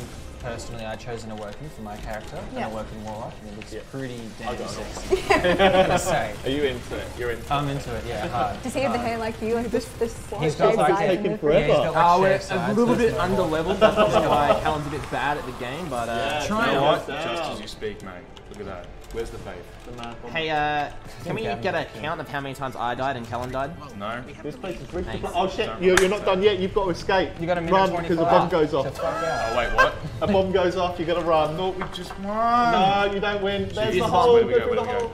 personally, I chose an Awoken for my character, Yeah. an Awoken Warlock, and it looks Yeah. pretty I damn got it. sexy. I'm gonna say. Are you into it? You're into it. I'm into it, yeah, hard. Does he have the hair like you? Like this He's got like taking Yeah, forever. he's got like We're shaved a sides, little so bit it's not under hot. leveled. That's probably why Callan's a bit bad at the game. But Try down, it. What? down. Just as you speak, mate. Look at that. Where's the faith? hey, can we get a count of how many times I died and Callan died? No? This place is rigged. Thanks. Oh shit! You're not done yet. You've got to escape. You got a minute run 25. because a bomb goes Shut the off. fuck out. Oh, wait, what? A bomb goes off. You got to run. Thought we just won. No, you don't win. There's Defuse the the hole. Where do we Go go? through Where the do we hole.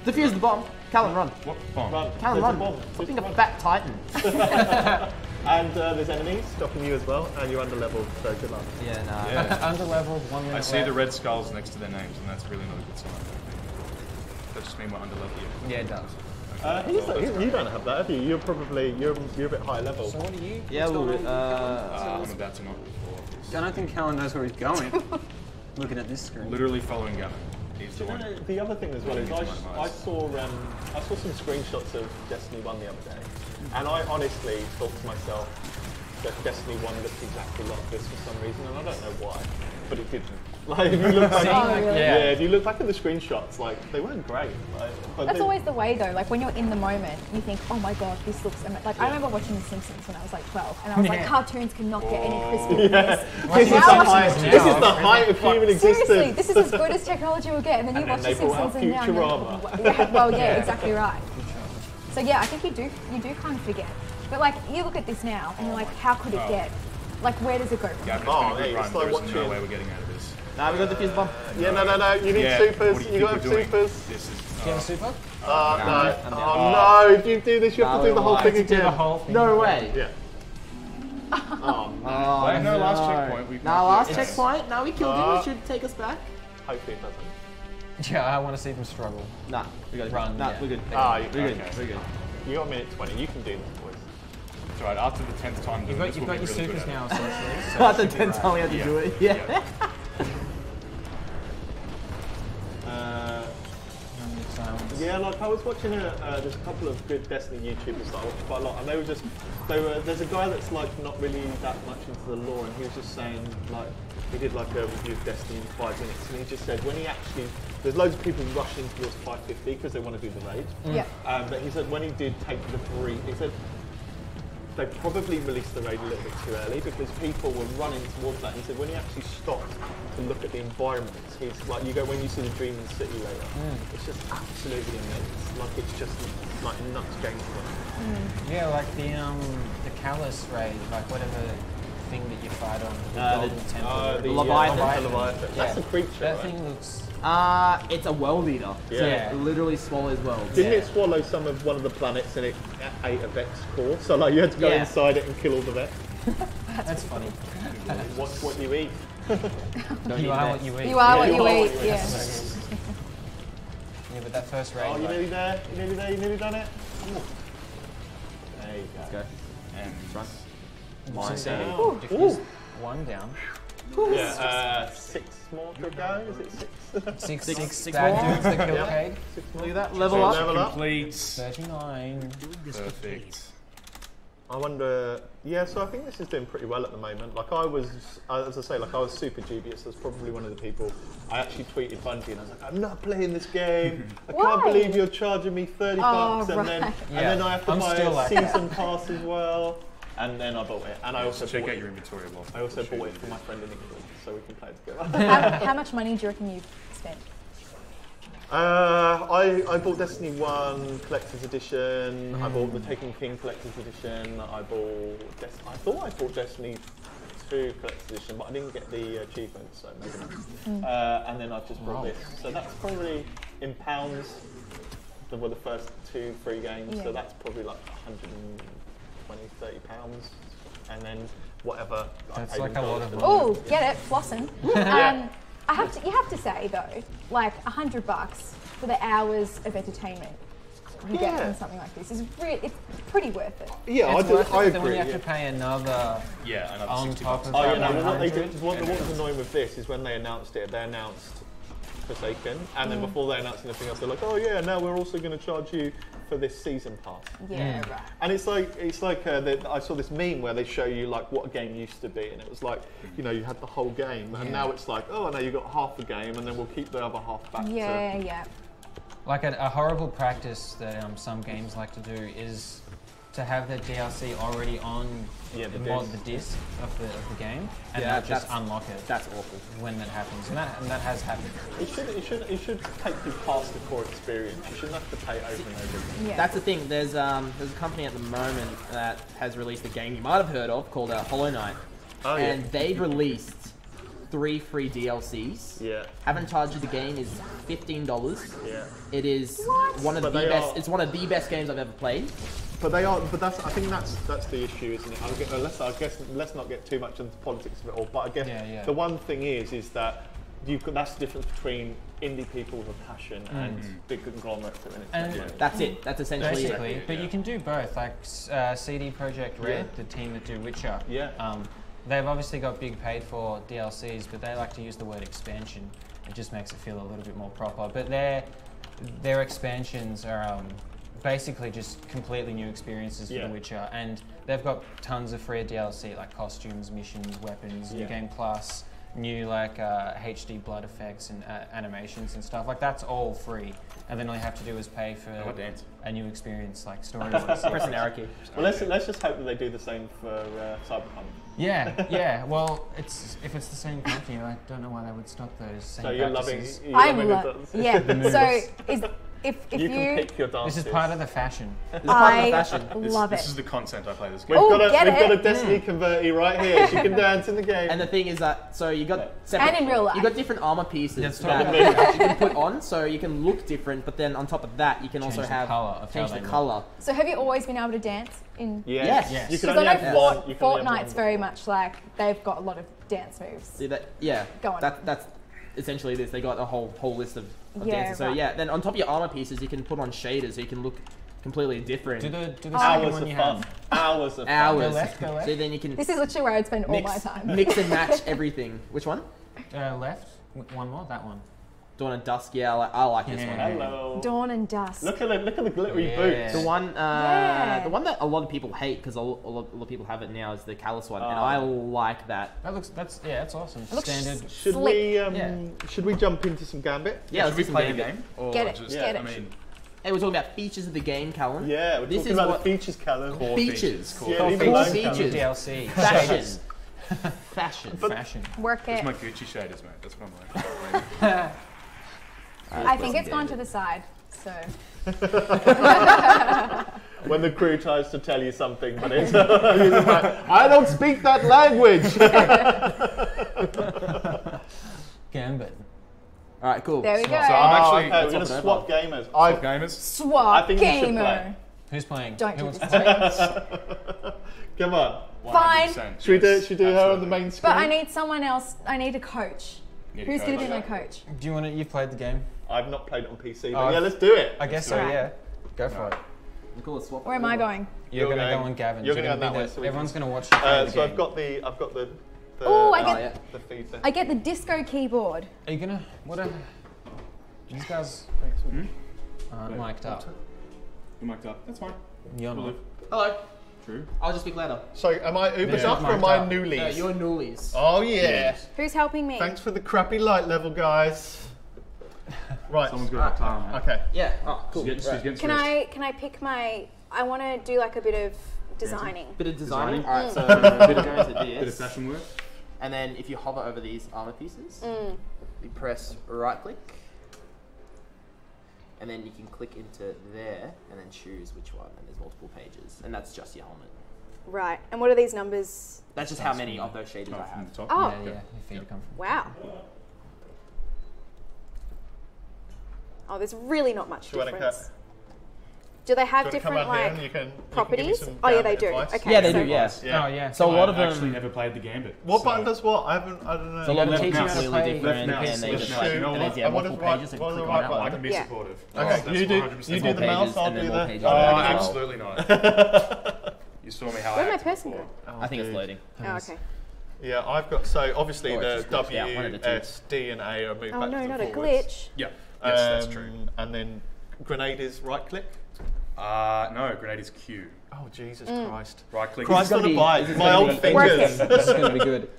go? Defuse the bomb. Callan, run. What bomb? Run. Callan, There's a run. bomb. Stop There's being a a bomb. fat titan. And there's enemies stopping you as well, and you're under level, so good luck. Yeah, nah. Yeah. Under leveled, 1 minute I see left. the red skulls next to their names, and that's really not a good sign. That just means we're under level. Yeah, it does. You don't have that, have you? You're a bit high level. So what are you? Yeah, well, I'm about to not. I don't think Callan knows where he's going. Looking at this screen. Literally following Gavin. He's the one. The other thing as well is I saw some screenshots of Destiny 1 the other day, and I honestly thought to myself that Destiny 1 looked exactly like this for some reason, and I don't know why, but it didn't. Like if you look back, Oh, really? if you look back at the screenshots, like they weren't great. Like, but That's they- always the way though. Like when you're in the moment, you think, "Oh my god, this looks like." I remember watching The Simpsons when I was like 12, and I was like, Yeah. "Cartoons cannot get any crispier than this." This is Now the watching height. this- This is the height of human existence. Seriously, this is as good as technology will get. And then you And watch then The they brought out Simpsons, and now Futurama. yeah, well, yeah, exactly right. So yeah, I think you do kind of forget. But like you look at this now, and you're like, "How could it get? Like where does it go from?" Gavin, it's Oh, been a hey, good run. it's like There's no watching- way we're getting out of this. nah, we got the defuse the bomb. Yeah, no. You need Yeah, supers. what do You think got we're doing? supers. This is. you have a super? No. Oh no, if you do this, you have to do the whole thing Do again. the whole thing. No way. Yeah. Oh, Oh, Wait, no, last checkpoint. We last checkpoint. Now we killed him. It should take us back. hopefully it doesn't. Yeah, I want to see them struggle. Nah, we got Run, Nah, yeah. we're good. Ah, We're good. okay. We're good. You got a minute 20. You can do this, boys. It's alright, after the 10th time doing this, You've got your we'll be really supers good now, at essentially. So Not the it should be 10th time we had to Yeah. do it. Yeah. Yeah, like I was watching there's a couple of good Destiny YouTubers that I watch quite a lot, and there's a guy that's like not really that much into the lore, and he was just saying like, he did like a review of Destiny in 5 minutes, and he just said when he actually, there's loads of people rushing towards 550 because they want to do the raid. Yeah. But he said when he did take the brief, he said they probably released the raid a little bit too early because people were running towards that. He said when he actually stopped to look at the environments, he's like, you go when you see the Dreaming City later, it's just absolutely immense. Like it's just like nuts gameplay. Yeah, like the Callus raid, like whatever thing that you fight on, the Golden Temple. The Leviathan. Leviathan. That's a creature, That right? thing looks. It's a world eater. So Yeah. it literally swallows worlds. Didn't it swallow some of one of the planets and it ate a Vex core? So like you had to go Yeah. inside it and kill all the Vex. That's funny. What's what you eat? You are what you eat. You are what you you are eat. what you Yeah. Yeah, but that first raid. Oh, you like, nearly there? You nearly there? You nearly done it? There you go. Go. And so see, down. if there's one down, Yeah, 6 more to go. Is it 6? six bad dudes that kill Yeah. Cade. 6 more. Look at that. So Level up. level up. complete. 39. Perfect. I wonder. Yeah, so I think this is doing pretty well at the moment. Like I was, as I say, like I was super dubious. I was probably one of the people. I actually tweeted Bungie and I was like, I'm not playing this game. I Why? can't believe you're charging me 30 bucks and then right. and then I have to I'm buy still a like season pass as well. And then I bought it. And I also Check bought out it. your inventory of I also bought it for my friend in England, so we can play together. How much money do you reckon you've spent? I bought Destiny 1 Collector's Edition, I bought the Taken King Collector's Edition, I thought I bought Destiny 2 Collector's Edition, but I didn't get the achievement, so maybe not. And then I've just bought this. So that's probably, in pounds, the first 2-3 games, Yeah. so that's probably like 120, 30 pounds. And then whatever I That's paid like in a lot dollars of for money. Oh, get it, flossing. You have to say though, like $100 for the hours of entertainment you get Yeah. from something like this is it's pretty worth it. Yeah, It's I worth it, agree. but then when you have yeah. to pay another Yeah, another on 60 top bucks. of Oh that yeah, no. What they 100. did, what was annoying with this is when they announced it, they announced Forsaken, and then before they announced anything else, they're like, "Oh yeah, now we're also going to charge you for this season pass." Yeah, right. And it's like I saw this meme where they show you like what a game used to be, and it was like, you know, you had the whole game, and now it's like, oh no, you got half the game, and then we'll keep the other half back. Yeah, yeah. Like a horrible practice that some games like to do is to have their DLC already on Yeah, the the disc of the game, and Yeah, not just that's- unlock it That's awful. When that happens, and that has happened. It should take you past the core experience. You shouldn't have to pay over and over again. Yeah. That's the thing. There's a company at the moment that has released a game you might have heard of called Hollow Knight, Oh yeah. and they've released 3 free DLCs. Yeah. Haven't charged you. The game is $15. Yeah. It is one of But the they best. are- It's one of the best games I've ever played. But they are. But that's. I think that's the issue, isn't it? Let's not get too much into the politics of it all. But I guess Yeah. the one thing is that that's the difference between indie people with a passion and big conglomerates that are in it. And Yeah. That's it. That's essentially basically, it. but you can do both. Like CD Projekt Red, the team that do Witcher. Yeah. They've obviously got big paid for DLCs, but they like to use the word expansion. It just makes it feel a little bit more proper. But their expansions are basically just completely new experiences for Yeah. The Witcher, and they've got tons of free DLC like costumes, missions, weapons, new Yeah. game plus, new like HD blood effects and animations and stuff. Like that's all free, and then all you have to do is pay for Oh, dance. a new experience like story. Press an arrow key. Well, let's just hope that they do the same for Cyberpunk. Yeah. Well, if it's the same company, I don't know why they would stop those same So you're practices. loving. I'm those. yeah. So if You can pick your dances. This is part of the fashion. I fashion. love This it. is the content I play this game. We've Oh, got get a it. Destiny converter right here. She can dance in the game. And the thing is that, so you got separate, And in real life. you got different armor pieces Let's that talk you can put on, so you can look different. But then on top of that, you can also the have colour of change how the they look. color. So have you always been able to dance in? Yes. Yes. You can Because only I know have one. You can only have Fortnite's one. very much like they've got a lot of dance moves. See that? Yeah. Go on. That's essentially this. They got a whole list of Yeah, dances. So right. yeah, then on top of your armor pieces, you can put on shaders, so you can look completely different. Do the second Hours one of you fun. have. Hours of fun. Hours. Go left, go left. So then you can This is literally where I'd spend all my mix, time. mix and match everything. Which one? Left. One more. That one. Dawn and Dusk. Yeah, I like this Yeah. one. Hello. Dawn and Dusk. Look at the glittery Yeah. boots. The one, Yeah. the one that a lot of people hate because a lot of people have it now is the Callus one, and Oh. I like that. That's awesome. looks Standard. Should Slick. we Yeah. should we jump into some Gambit? Yeah, Should we let's do play some the Gambit. game? Or Get it, just, get it. I mean, Hey, we're talking about features of the game, Callan. Yeah, we're This talking is about what- the features, Callum. core Features. Core Yeah, leave it Core alone, Callum. features. DLC. Fashion. Fashion. Fashion. Work It's it. my Gucci shaders, mate. That's what I'm like. I think it's gone to the side. So When the crew tries to tell you something, but it's I don't speak that language. Gambit. All right, cool. there we go. So I'm actually- okay, we're going to swap gamers. I Gamers? Swap I think you should gamer. play. Who's playing? Don't Who do wants this to to play? me. Come on. Fine. 100%, Should we yes, do her on the absolutely. main screen? But I need someone else. I need a coach. Need a Who's going to coach. be my coach? Do you want to? You've played the game. I've not played it on PC, but Oh, yeah, let's do it. I guess do so. it. Yeah. Go for it. Cool, let's swap. Where am I going? You're You're going to going- go on Gavin. you're gonna go that way, be so we everyone's can- going to watch you play the So game. I've got the Oh, I Oh, get yeah. the feed there. I get the disco keyboard. Are you gonna? What are these guys aren't mic'd up? You're mic'd up. That's fine. You're We'll not. live. Hello. True. I'll just speak louder. So am I Uber Yeah. Duck or am Mic'd I up. Newlies? No, you're Newlies. Oh yeah. Who's helping me? Thanks for the crappy light level, guys. Right. Someone's got a time. Okay. Yeah. Oh, cool. She's Right. getting Can stressed. I pick my? I want to do like a bit of designing. Bit of designing. Designing. All right, so we're going to Bit of this. fashion work. And then if you hover over these armor pieces, you press right click. And then you can click into there and then choose which one. And there's multiple pages. And that's just your helmet. Right. And what are these numbers? That's just how many of those shaders Top I from have. the top. Oh. Yeah, your feet come from. Wow. Oh, there's really not much Do you wanna difference. Do they have Do you want to come different out here like and you can give me properties? some Oh yeah, they Gambit do. advice? Okay. Yeah, they so do, yeah. Yeah. Oh yeah. So a lot of I actually them. never played the Gambit. What so- button does what? I don't know. So a lot of Left them mouse. completely Left different, mouse, and they left just mouse. like, You know and there's what? yeah, And what is multiple right- pages. So you what can is click the on right that button? I one. can be Yeah. supportive. Okay, That's you do 100% you do more the mouse. pages I'll and do then the. more pages. Oh, Oh, absolutely not. You saw me how Where'd I my acted person before. go? I think it's dude. loading. Oh, okay. Yeah, I've got so obviously Oh, the it's just glitched out, one of the W, two. S, D, and A are moved Oh back no, and not a forwards. glitch. Yeah. Yes, that's true. And then grenade is right click. No, grenade is Q. Oh Jesus Mm. Christ! Right click. Christ on a bike. this is My gonna old be- fingers. This is going to be good.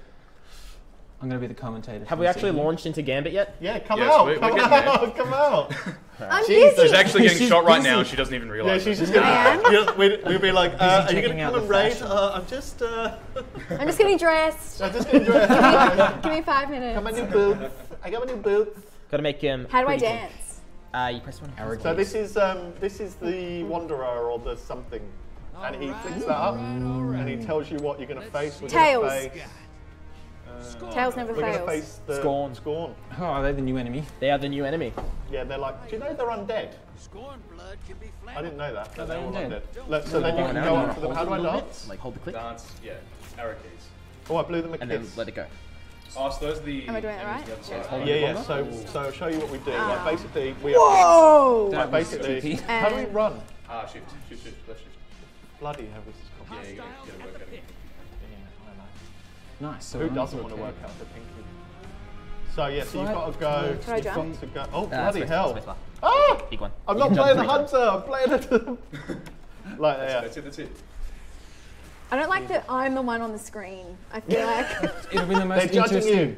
I'm going to be the commentator. Have we actually launched into Gambit yet? Yeah, come Yes, out, we're come getting there. out, come out. I'm Jesus. busy. She's actually getting She's shot right busy. now. She doesn't even Yeah, realize. she's it. just gonna. I am. We'll be like, are you checking gonna out come the and raid? fashion. I'm just. I'm just getting dressed. I'm just gonna dress. Give me 5 Got my minutes. new boots. I got my new boots. Got to make How do I pretty dance? cool. You press one. So this is the Wanderer or the something, and he flicks that up, and he tells you what you're gonna face. We're Tails. Gonna face, Tails never we're gonna fails. face the Scorn. Scorn. Oh, are they the new enemy? They are the new enemy. Yeah, they're like. Do you know they're undead? Scorn blood can be I didn't know that. they're They're all undead. Look, so then you can go up to them. How do I dance? Like hold the click Dance. Yeah. Arrow keys. Oh, I blew them a and then kiss. let it go. Oh, so those are the. Am I doing it enemies right? the other side. Yeah, yeah. So I'll show you what we do. Ah. Like basically, we. Whoa! Like basically, tricky. how do we run? Shift, left shift. Bloody hell, this is Yeah, complicated. you gotta work at it. Nice. So Who I'm doesn't okay. want to work out the pinky? So yeah, so you've Right. got to go. Can I You've jump? got to go. Oh Space bloody bar, hell! space bar. Ah! Big one. I'm You not can jump playing the 3 times. hunter. I'm playing it. Like yeah. That's it. That's it. I don't like that I'm the one on the screen. I feel like It'll be the most They're judging interesting. you.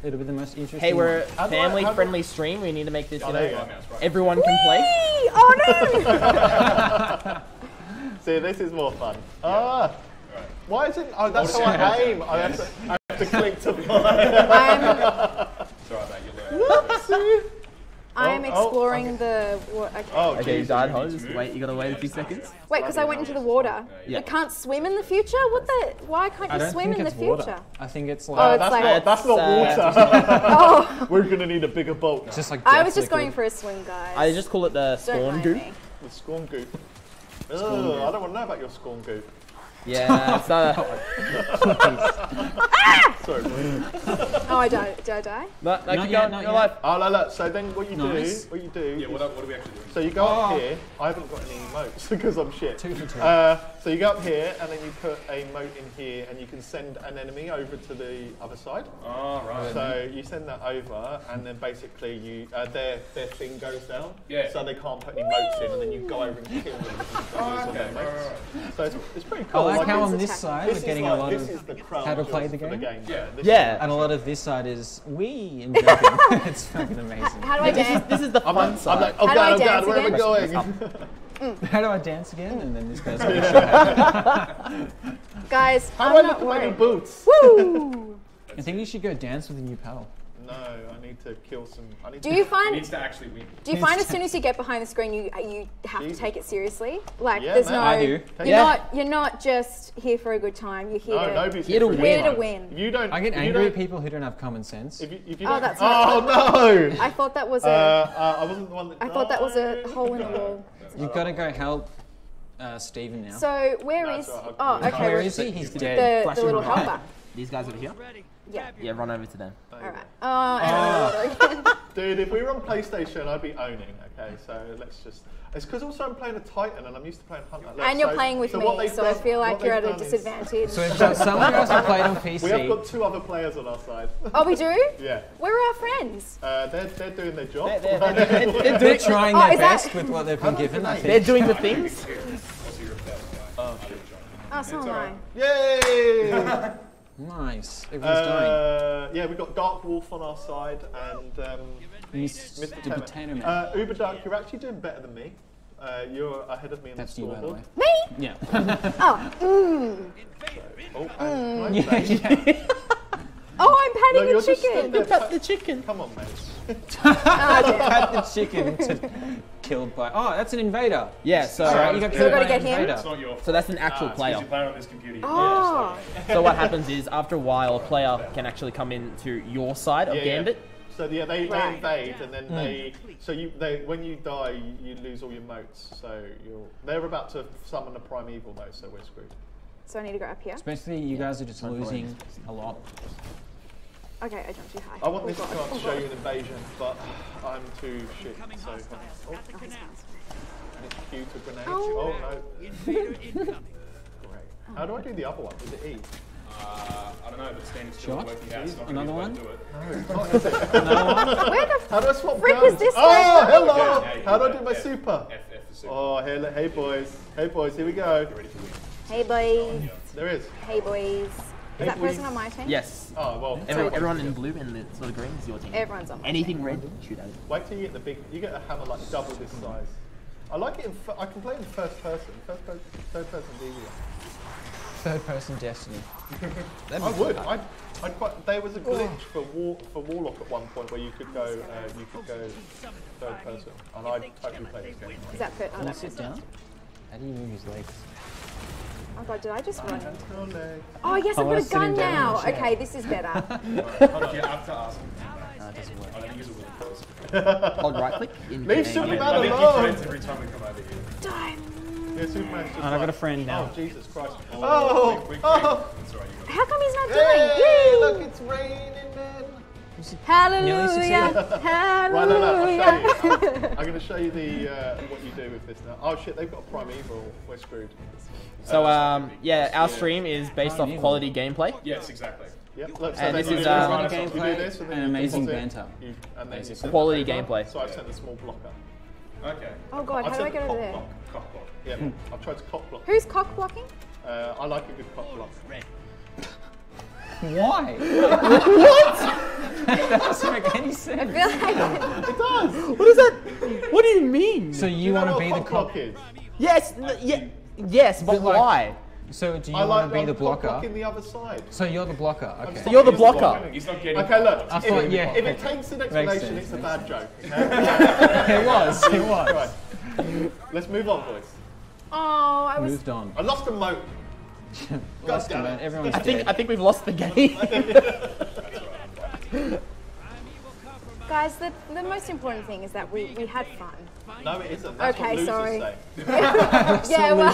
It'll be the most interesting. Hey, we're a How do I- family-friendly stream. We need to make this, Oh, you there know, you go. everyone can play. Whee! Oh no! See, this is more fun. Ah. Why is it? Oh, that's how Hold I it. aim. I have to click to fly. I'm It's alright, mate. You learn. Whoopsie. I'm exploring the. Okay. Oh, Okay, you geez, died, you Holly. need to Just move. wait. You gotta wait a few seconds. Wait, because I went into the water. Yeah. You can't swim in the future? What the? Why can't I you don't swim think in the it's future? water. I think it's Oh, like it's like. That's not water. Oh, We're gonna need a bigger boat. it's just like. I death was just liquid. going for a swim, guys. I just call it the Don't spawn mind goop. me. The scorn goop. Ugh, I don't want to know about your scorn goop. Yeah, it's Sorry. Oh, I died. Did I die? no, Not keep yet, going. not You're yet. alive. Oh, no, look. So then what you Nice. do? Yeah, what are we actually doing? So you go up here. I haven't got any emotes because I'm shit. 2 for 2. So you go up here and then you put a moat in here and you can send an enemy over to the other side. Oh, right. So you send that over and then basically you their thing goes down. Yeah. So they can't put any moats in and then you go over and kill them. Oh, okay. Right. So it's pretty I cool. like how on it's this attack. side this we're is getting like, a lot this of is the crown how to play jewels the for game. Yeah. This Yeah. And a lot of this side is we and joking. It's fucking amazing. How do I dance? This is the fun I'm side. like, oh How do I god, dance where am I again? going? How do I dance again? And then this goes on the show. Guys, How I'm do I not look at my new worried. boots? Woo! I think you should go dance with a new paddle. No, I need to kill some. I need Do to you He find needs to actually win. as soon as you get behind the screen you have to Jesus. take it seriously? Like Yeah, there's man. no I do. You're not just here for a good time. You're here No, to nobody's Here to for here it. to win. If you don't, I get if you angry at don't- people who don't have common sense. If you Oh, don't, that's oh no! I thought that was a I wasn't the one that. I thought that was a died. hole in the wall. You've got to go help Steven now. So where No, is? it's alright, Oh, I'll- okay. Where well, is he? He's dead. The Flashing little light. helper. These guys over here. Yeah. Yeah, run over to them. All right. Oh, and another again. Dude, if we were on PlayStation, I'd be owning. Okay, so let's just. It's because also I'm playing a Titan and I'm used to playing Hunter. Look, And you're playing with what me, they've so I done- feel like what you're at they've a done is- disadvantage. So we've got someone who hasn't played on PC. We have got 2 other players on our side. Oh, we do? Yeah. Where are our friends? They're doing their job. They're trying Oh, their is that- best with what they've been given, I They're think. doing the things. Oh, so am I. Yay! Nice. Everyone's dying. Yeah, we've got Dark Wolf on our side and Mr. Mr. Potato Man. Uber Dark, you're actually doing better than me. You're ahead of me on That's the you, by the scoreboard. way. Me? Yeah. Oh, Oh, and can I say- oh, I'm patting No, the you're just chicken. stood there. The chicken. Come on, mate. Oh, dear. Had the chicken to killed by. Oh, that's an invader. Yeah, so Alright, you got So killed we by gotta an get him? invader. It's not your fault. so that's an actual It's player. because you're playing on this computer. Oh. So what happens is after a while, a player can actually come into your side of Yeah, Gambit. So yeah, they Right. invade and then when you die, you lose all your motes. So they're about to summon a primeval though, so we're screwed. So I need to go up here. Basically, you guys are just losing a lot. Okay, I jumped too high. I want this Oh, God. card to Oh, show God. you an invasion, but I'm too shit. So oh, Okay, so- it's Q to grenade. Oh. Oh no. Invader incoming. Great. How do I do the other one? Is it E? I don't know, but standing still Shot? and working out is not Another going to one? do it. Where the How do I swap frick guns? is this Oh, guy? hello! Yeah, How do I do F, my F, super? F for super. Oh, hey boys, here we go. Get ready to win. Hey boys. There is. Hey boys. Is Hey, that person boys. on my team? Yes. Oh well. Everyone in blue and the sort of green is your team. Everyone's on my Anything red, shoot at it. Wait till you get the big. You get a hammer like double this size. I like it. I can play it in first person. Third person is easier. Third person Destiny. I would. I'd quite. There was a glitch for Warlock at one point where you could go third person, and I'd totally play this game. Is that fit? Oh, Can you that's sit down? How do you move his legs? Oh god, did I just run? Oh, no. Oh yes, I've got was a gun sitting down now. in the chair. Okay, this is better. Hold on, you have to ask him. No, it doesn't work. I don't think he's a willing person. Hold right click. In Leave game. Superman I think he alone. friends every time we come over here. Time. Yeah, Superman's just And I've got a like, friend now. Oh Jesus Christ! Quick. Oh! That's all right, you got it. How come he's not Hey, doing? look, it's raining, man. Hallelujah! succeeded. Right, no, I'll Hallelujah! show you. I'm going to show you the what you do with this now. Oh shit, they've got primeval. We're screwed. So yeah, our stream is based off quality gameplay. Yes, exactly. Yep. Look, so And then this you is, do quality this, you do gameplay this, and then and you amazing deposit, banter. and then you send Quality it over. gameplay. So I've sent a small blocker. Okay. Oh god, I've how do I sent get a over cock there? block. Cock block. Yeah, I've tried to cock block. Who's cock blocking? I like a good cock block. Why? What? That doesn't make any I sense. feel like It does. What is that? What do you mean? So Do you know want to what be cock the cock? block is? Yes, yes, but But like- why? So do you I want like to be the I'm blocker? blocking the other side. So you're the blocker. Okay. So you're the blocker. He's not getting. Okay, look. I thought, yeah. If it takes an explanation, sense, it's a makes bad joke. Okay? It was. It was. Right. Let's move on, boys. Oh, I was. Moved on. I lost a moat. Lost damn him, man. it. Everyone's I dead. think we've lost the game. Guys, the most important thing is that we had fun. No, it isn't. That's Okay, what losers sorry. say. Yeah, well.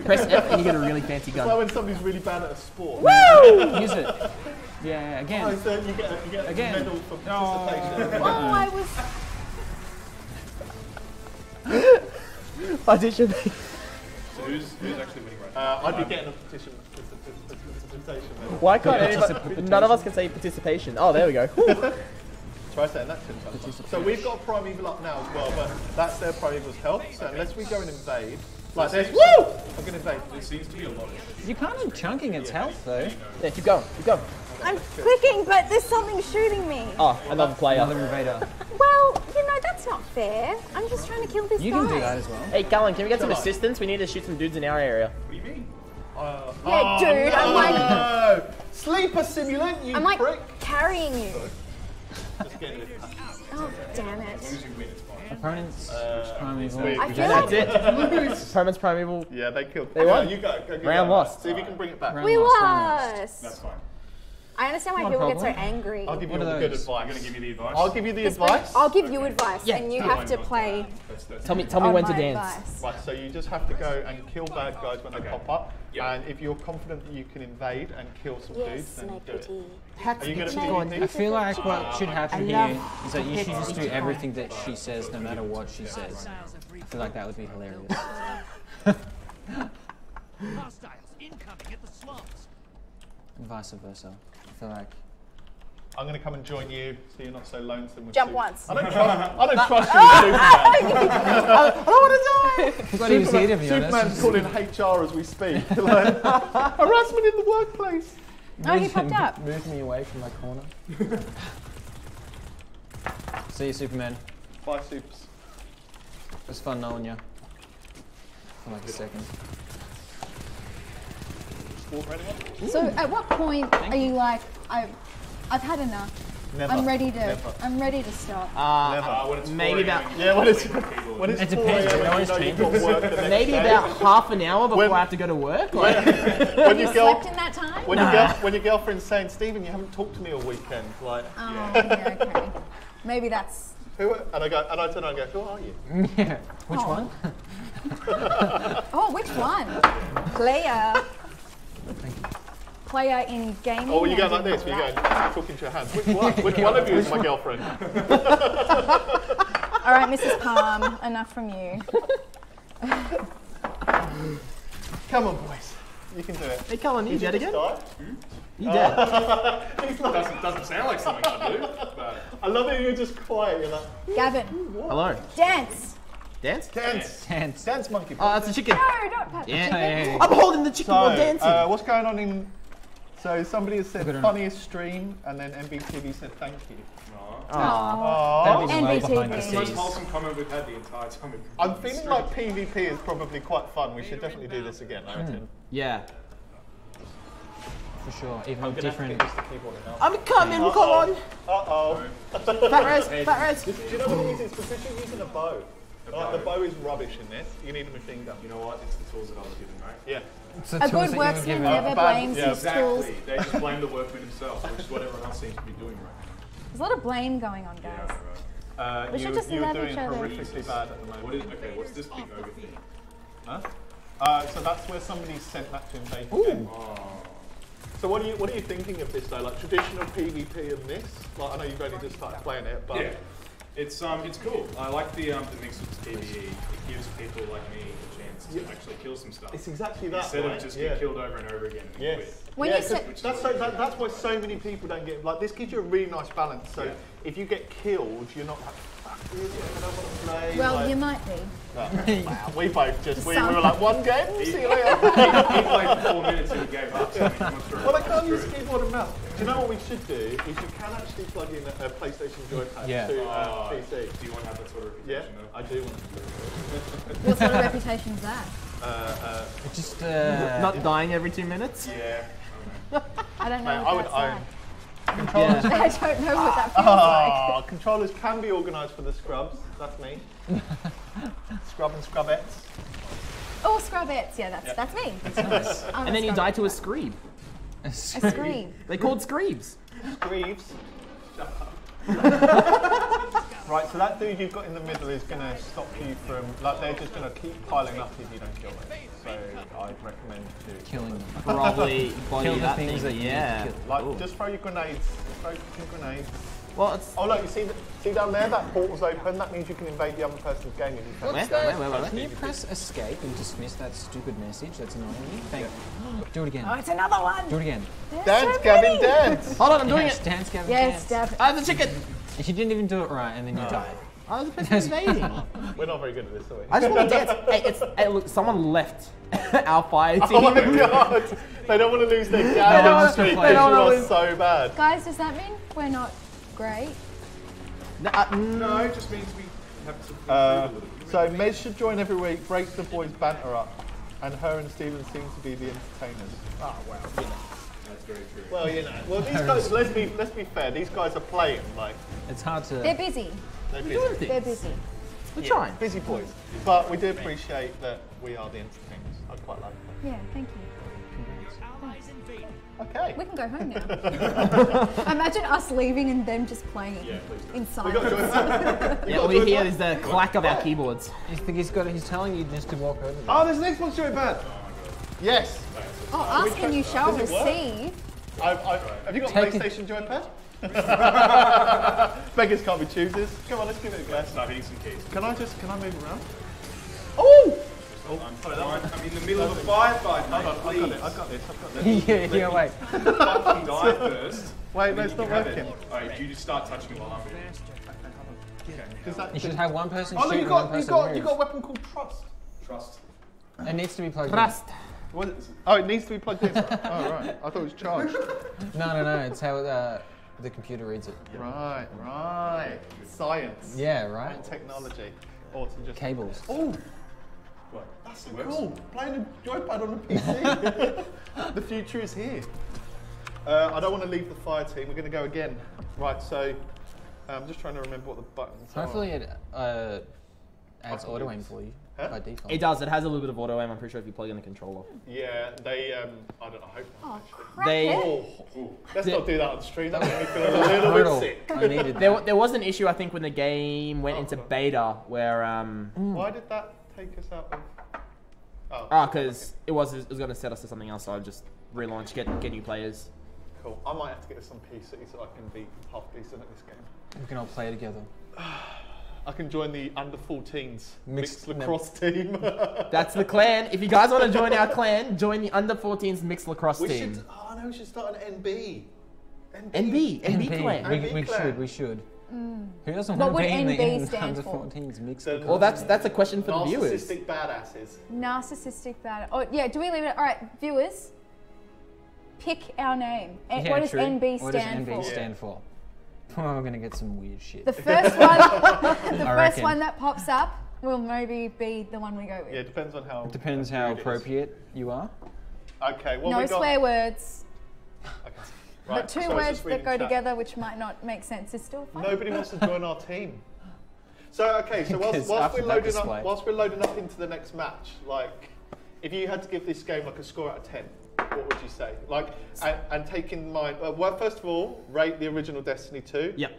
Press F and you get a really fancy It's like gun. when somebody's really bad at a sport. Woo! Use it. Yeah, Oh, again. so you get a Again. medal for participation. Oh, I was. Audition. So who's actually winning right now? I'd be getting a participation medal. Why can't anybody? None of us can say participation. Oh, there we go. Try saying that to them. So we've got a primeval up now as well, but that's their primeval's health. So unless we go and invade, like this, woo! I'm gonna invade. There seems to be a lot. You're kind of chunking its health, though. Yeah, keep going. Keep going. I'm clicking, but there's something shooting me. Oh, another player. Another invader. Well, that's not fair. I'm just trying to kill this You guy. can do that as well. Hey, Gallon, can we get some assistance? We need to shoot some dudes in our area. What do you mean? Yeah, dude, I'm like, No! Sleeper simulant, you I'm like prick! carrying you. Just get it. Oh, damn it. As you win, it's fine. Opponents, primeval. wait. I feel And like that's it. Permanent's primeval. Yeah, they killed. They won. You go. Go Round go. lost. See if you can bring it back. we Round lost. That's fine. I understand why Not a people get so problem. angry. I'll give you What all are the good those? You're advice. gonna give me the advice. I'll give you the advice. I'll give you advice, Yeah. and you have to play That's Tell me on when to my dance. advice. Right, so you just have to go and kill bad guys when they Okay. pop up. Yep. And if you're confident that you can invade and kill some dudes, Yes, then my do it. pretty. Are you good at PvP? I feel like what should happen I here love is that you should just do pets. everything that she says, no matter what she says. I feel like that would be hilarious. Hostiles incoming at the slums. And vice versa. I feel like. I'm going to come and join you, so you're not so lonesome with Jump Superman. once. I don't trust you with Superman. I don't want to die. I thought he was here, to be honest. Superman's calling HR as we speak. Like, harassment in the workplace. Oh, he popped up. Move me away from my corner. See you, Superman. Bye, Supes. It was fun knowing you. For like a second. Walk ready one? So, at what point are you like, I've had enough. Never. I'm ready to. Never. I'm ready to stop. When it's Maybe 4 about- a.m. Yeah, when it's keyboard. when it's It 4 depends, a.m. it always and you know you've got work the next Maybe day. about half an hour before When- I have to go to work. Like, when You your girl, slept in that time? when your girlfriend's saying, Stephen, you haven't talked to me all weekend. Like, Oh, yeah, okay. Maybe that's. who? And I turn around and go, who are you? Yeah. Which Oh. one? Oh, which one? Player. Player in gaming. Oh, well, you go and like this. in Where you go that. talking to your hands. Which one? Which one of you is my girlfriend? All right, Mrs. Palm, enough from you. Come on, boys. You can do it. hey, Cullen, you dead again? Die? You dead? Doesn't sound like something I do, but I love it. You're just quiet. You're like, Gavin, Hello. dance. Dance? dance, Dance. dance, monkey. Oh, that's a chicken. No, don't pat the Yeah. chicken. I'm holding the chicken while dancing. What's going on in? So somebody has said Good enough. funniest stream, and then NBTVee said thank you. That'd be the way NBTVee. behind the it's the most scenes. wholesome comment we've had the entire time. I'm feeling like PvP is probably quite fun. We should definitely do this again, I reckon. Yeah. For sure. Even I'm gonna have to different. get used to keyboarding now. I'm coming, come on. Uh-oh. Fat res, fat res. Do you know what it is? It's because you're using a bow. Like, the bow is rubbish in this. You need a machine gun. You know what? It's the tools that I was given, right? Yeah. So A tools good that you were worksman given. never bad- blames yeah, his tools. Exactly. They just blame the workman himself, which is what everyone else seems to be doing right now. There's a lot of blame going on, guys. Right. We should just you're love doing each other. horrifically bad at the moment. What is okay? What's this big ogre thing? Huh? So that's where somebody sent that to invade the game. So what are you thinking of this though? Like traditional PvP and this? Like I know you've only just started playing it, but Yeah, it's cool. I like the mix with PvE. It gives people like me a chance to actually kill some stuff it's exactly that. instead right? of just yeah. get killed over and over again. And Yes. quit. When yeah, you said- 'cause that's why so many people don't get like this gives you a really nice balance. So Yeah. if you get killed, you're not like fuck this, I don't want to play. Well, like, you might be. wow, we both just we Some. were like one game. See you later. He played for 4 minutes and he gave up. So he went through. Well, I can't use keyboard and mouse. Do you know what we should do? Is you can actually plug in a PlayStation joypad Yeah. to PC. Do you want to have that sort of Yeah, reputation though? I do want to. What sort of reputation is that? Just Not dying every 2 minutes. Yeah. I don't know Mate, what I would that's own. like. Controllers, I don't know what that feels like. controllers can be organised for the scrubs. That's me. Scrub and scrubettes. Oh, scrubbettes. Yeah, that's me. nice. I'm And then you scrubbette. die to a screeb. A scream. They're called screebs. Screeves. Right, so that dude you've got in the middle is going to stop you from, like, they're just going to keep piling up if you don't kill them. So I'd recommend to killing them. Probably body Kill the that things thing. that you need to Yeah. kill. Like, Ooh. just throw your grenades. Throw your grenades. Well, it's. Oh, look, you see down there? That portal's open. That means you can invade the other person's game if you can. Where? Can you press escape and dismiss that stupid message that's annoying you? Thank you. Do it again. Oh, it's another one. Do it again. Dance, Gavin, dance! Hold on, I'm doing Yes, it. dance, Gavin, Yes, dance. Dab. I have the chicken. You didn't even do it right, and then you died. I was invading. We're not very good at this, are we? I just want to dance. Hey, look, someone left our fire team. Oh my god! They don't want to lose their one game wants to streak play. because They don't you wanna are lose. so bad. Guys, does that mean we're not great? No, it just means we have to improve a little bit. So Mez should join every week, break the boys' banter up, and her and Steven seem to be the entertainers. Oh wow, you know. That's very true. Well, you know. Well, these guys. Let's be fair. These guys are playing like It's hard to. They're busy. they're Doing busy. things. They're busy. We're trying. Busy boys. But we do appreciate that we are the entertainers. I quite like that. Yeah, thank you. Allies invading. Okay. We can go home now. Imagine us leaving and them just playing in silence. Yeah, all we hear is the clack of our keyboards. You think he's telling you just to walk over there. Oh, there's an Xbox joypad. Yes. Oh, asking you shall Does it work? receive. Have you got Take it. PlayStation joypad? Beggars can't be choosers. Come on, let's give it a go. Start hitting some keys. Can I move around? Oh! I'm in the middle of a firefight, mate. Please. I've got this. yeah, wait. Fucking die first. Wait, then no, it's you not can have working. it. Alright, you just start touching me while I'm here. Does that, You should have one person oh, shoot look, and one person you move. got a weapon called Trust. Trust. It needs to be plugged Trust. What is, oh, it needs to be plugged in. Oh, right. I thought it was charged. in. No. It's how the computer reads it. Right. Science. Yeah, right. And technology. Or to just. Cables. Oh, What? that's It works? cool. Playing a joypad on a PC. The future is here. I don't want to leave the fire team. We're going to go again. Right, so I'm just trying to remember what the buttons are. Hopefully it adds auto aim for you Huh? by default. It does. It has a little bit of auto aim. I'm pretty sure if you plug in the controller. Yeah, they. I don't know. I hope not. Oh, Actually. crap They- it. Let's not do that on stream. That made me feel a little Brutal. bit sick. I needed that. There was an issue, I think, when the game went into beta where Why did that take us out of? because it was going to set us to something else. So I just relaunched, get new players. Cool. I might have to get this on PC so I can be half decent at this game. We can all play together. I can join the under 14s Mixed- mixed lacrosse team. That's the clan. If you guys want to join our clan, join the under 14s mixed lacrosse we team. should. Oh no, we should start an NB. NB clan. We should. Who doesn't What want to would be in NB the stand under for? 14s mixed? The- Well, that's a question for the viewers. Narcissistic badasses. Narcissistic bad. Oh, yeah, do we leave it? All right, viewers, pick our name. Yeah, What does true. NB What does stand NB for? stand for? Oh, we're gonna get some weird shit. The first one, the first reckon. one that pops up will maybe be the one we go with. Yeah, it depends on how. It depends how rude it is. appropriate you are. Okay, well No we got. swear words, Okay. but Right, two so I was words just that reading go chat. together which might not make sense is still fine. Nobody wants to join our team. So okay, so whilst, Because whilst after we're that loading display. up, whilst we're loading up into the next match, like, if you had to give this game like a score out of 10, what would you say? Like, and take in mind, well, first of all, rate the original Destiny 2. Yep.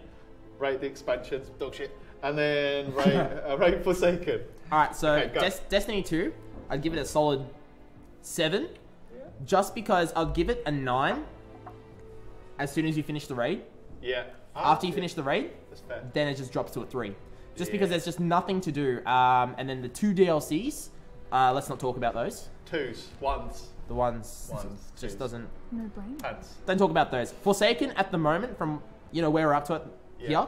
Rate the expansions, dog shit, and then rate Forsaken. All right, so Okay, go. Destiny 2, I'd give it a solid 7. Just because I'll give it a 9 as soon as you finish the raid. Yeah. After you finish the raid, That's fair. then it just drops to a 3. Just Yeah. because there's just nothing to do. And then the 2 DLCs, let's not talk about those. Twos, ones, The ones twos. just doesn't. No brain. Pants. Don't talk about those. Forsaken at the moment, from where we're up to it Yeah. here,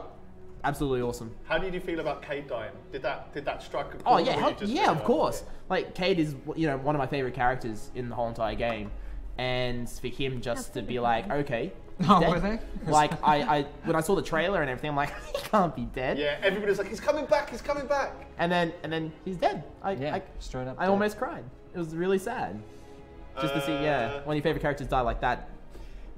absolutely awesome. How did you feel about Cade dying? Did that strike a chord? Oh or yeah, were you just yeah, really of course. like, Like Cade is one of my favorite characters in the whole entire game, and for him just to be like, okay, he's Oh, dead. were they? Like I when I saw the trailer and everything, I'm like, he can't be dead. Yeah, everybody's like, he's coming back, he's coming back. And then he's dead. Yeah, straight up. I almost cried. it was really sad. Just to see, one of your favorite characters die like that.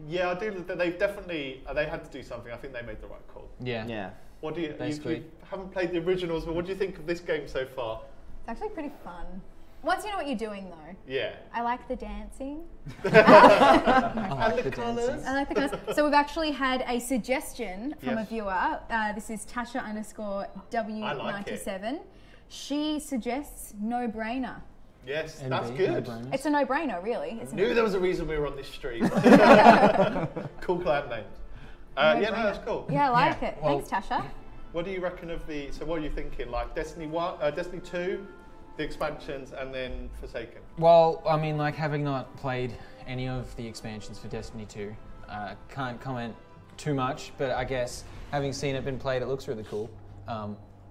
Yeah, I do. They've definitely they had to do something. I think they made the right call. Yeah. Yeah. What do you Basically. haven't played the originals, but what do you think of this game so far? It's actually pretty fun. Once you know what you're doing, though. Yeah. I like the dancing. And the colours. dancing. I like the colours. So we've actually had a suggestion from a Yes. viewer. This is Tasha_W97. She suggests no brainer. Yes, NB, that's good. no-brainers. It's a no brainer, really, isn't Knew it? there was a reason we were on this street. Cool clan names. No Yeah, no, brainer. that's cool. Yeah, I like Yeah, it. well- Thanks, Tasha. What do you reckon of the? So, what are you thinking? Like Destiny 1, Destiny 2, the expansions, and then Forsaken. Well, I mean, like having not played any of the expansions for Destiny 2, can't comment too much, but I guess having seen it been played, it looks really cool.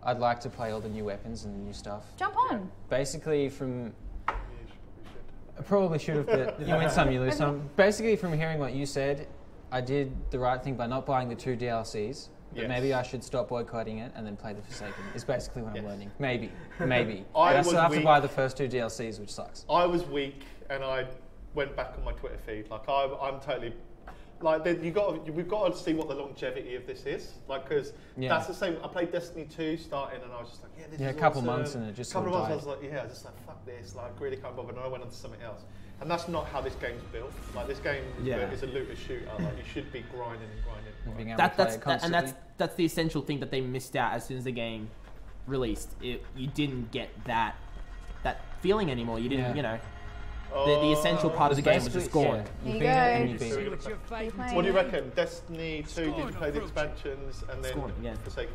I'd like to play all the new weapons and the new stuff. Jump on. Basically from... We should. I probably should have, but you win some, you lose some. Basically from hearing what you said, I did the right thing by not buying the 2 DLCs. But Yes. maybe I should stop boycotting it and then play the Forsaken. Is basically what I'm Yes. learning. Maybe. But I I was still have to weak. buy the first 2 DLCs, which sucks. I was weak, and I went back on my Twitter feed. Like I'm totally. Like we've got to see what the longevity of this is. Like because Yeah. that's the same. I played Destiny 2 starting, and I was just like, yeah, this Yeah, is a couple awesome. months and it just couple of sort of months. I was like, yeah, I was just like, fuck this. Like really can't bother. And I went on to something else. And that's not how this game's built. Like this game is a looter shooter. Like you should be grinding and grinding. And being able That, to play that's it that, and constantly. that's the essential thing that they missed out as soon as the game released. You didn't get that feeling anymore. You didn't, Yeah. you know, the essential part of the game was just gone. You Here beat you it and go. you beat See it. what you're fighting. Keep What do you playing. reckon? Destiny 2, did you play the expansions and then Scorn, yeah. Forsaken?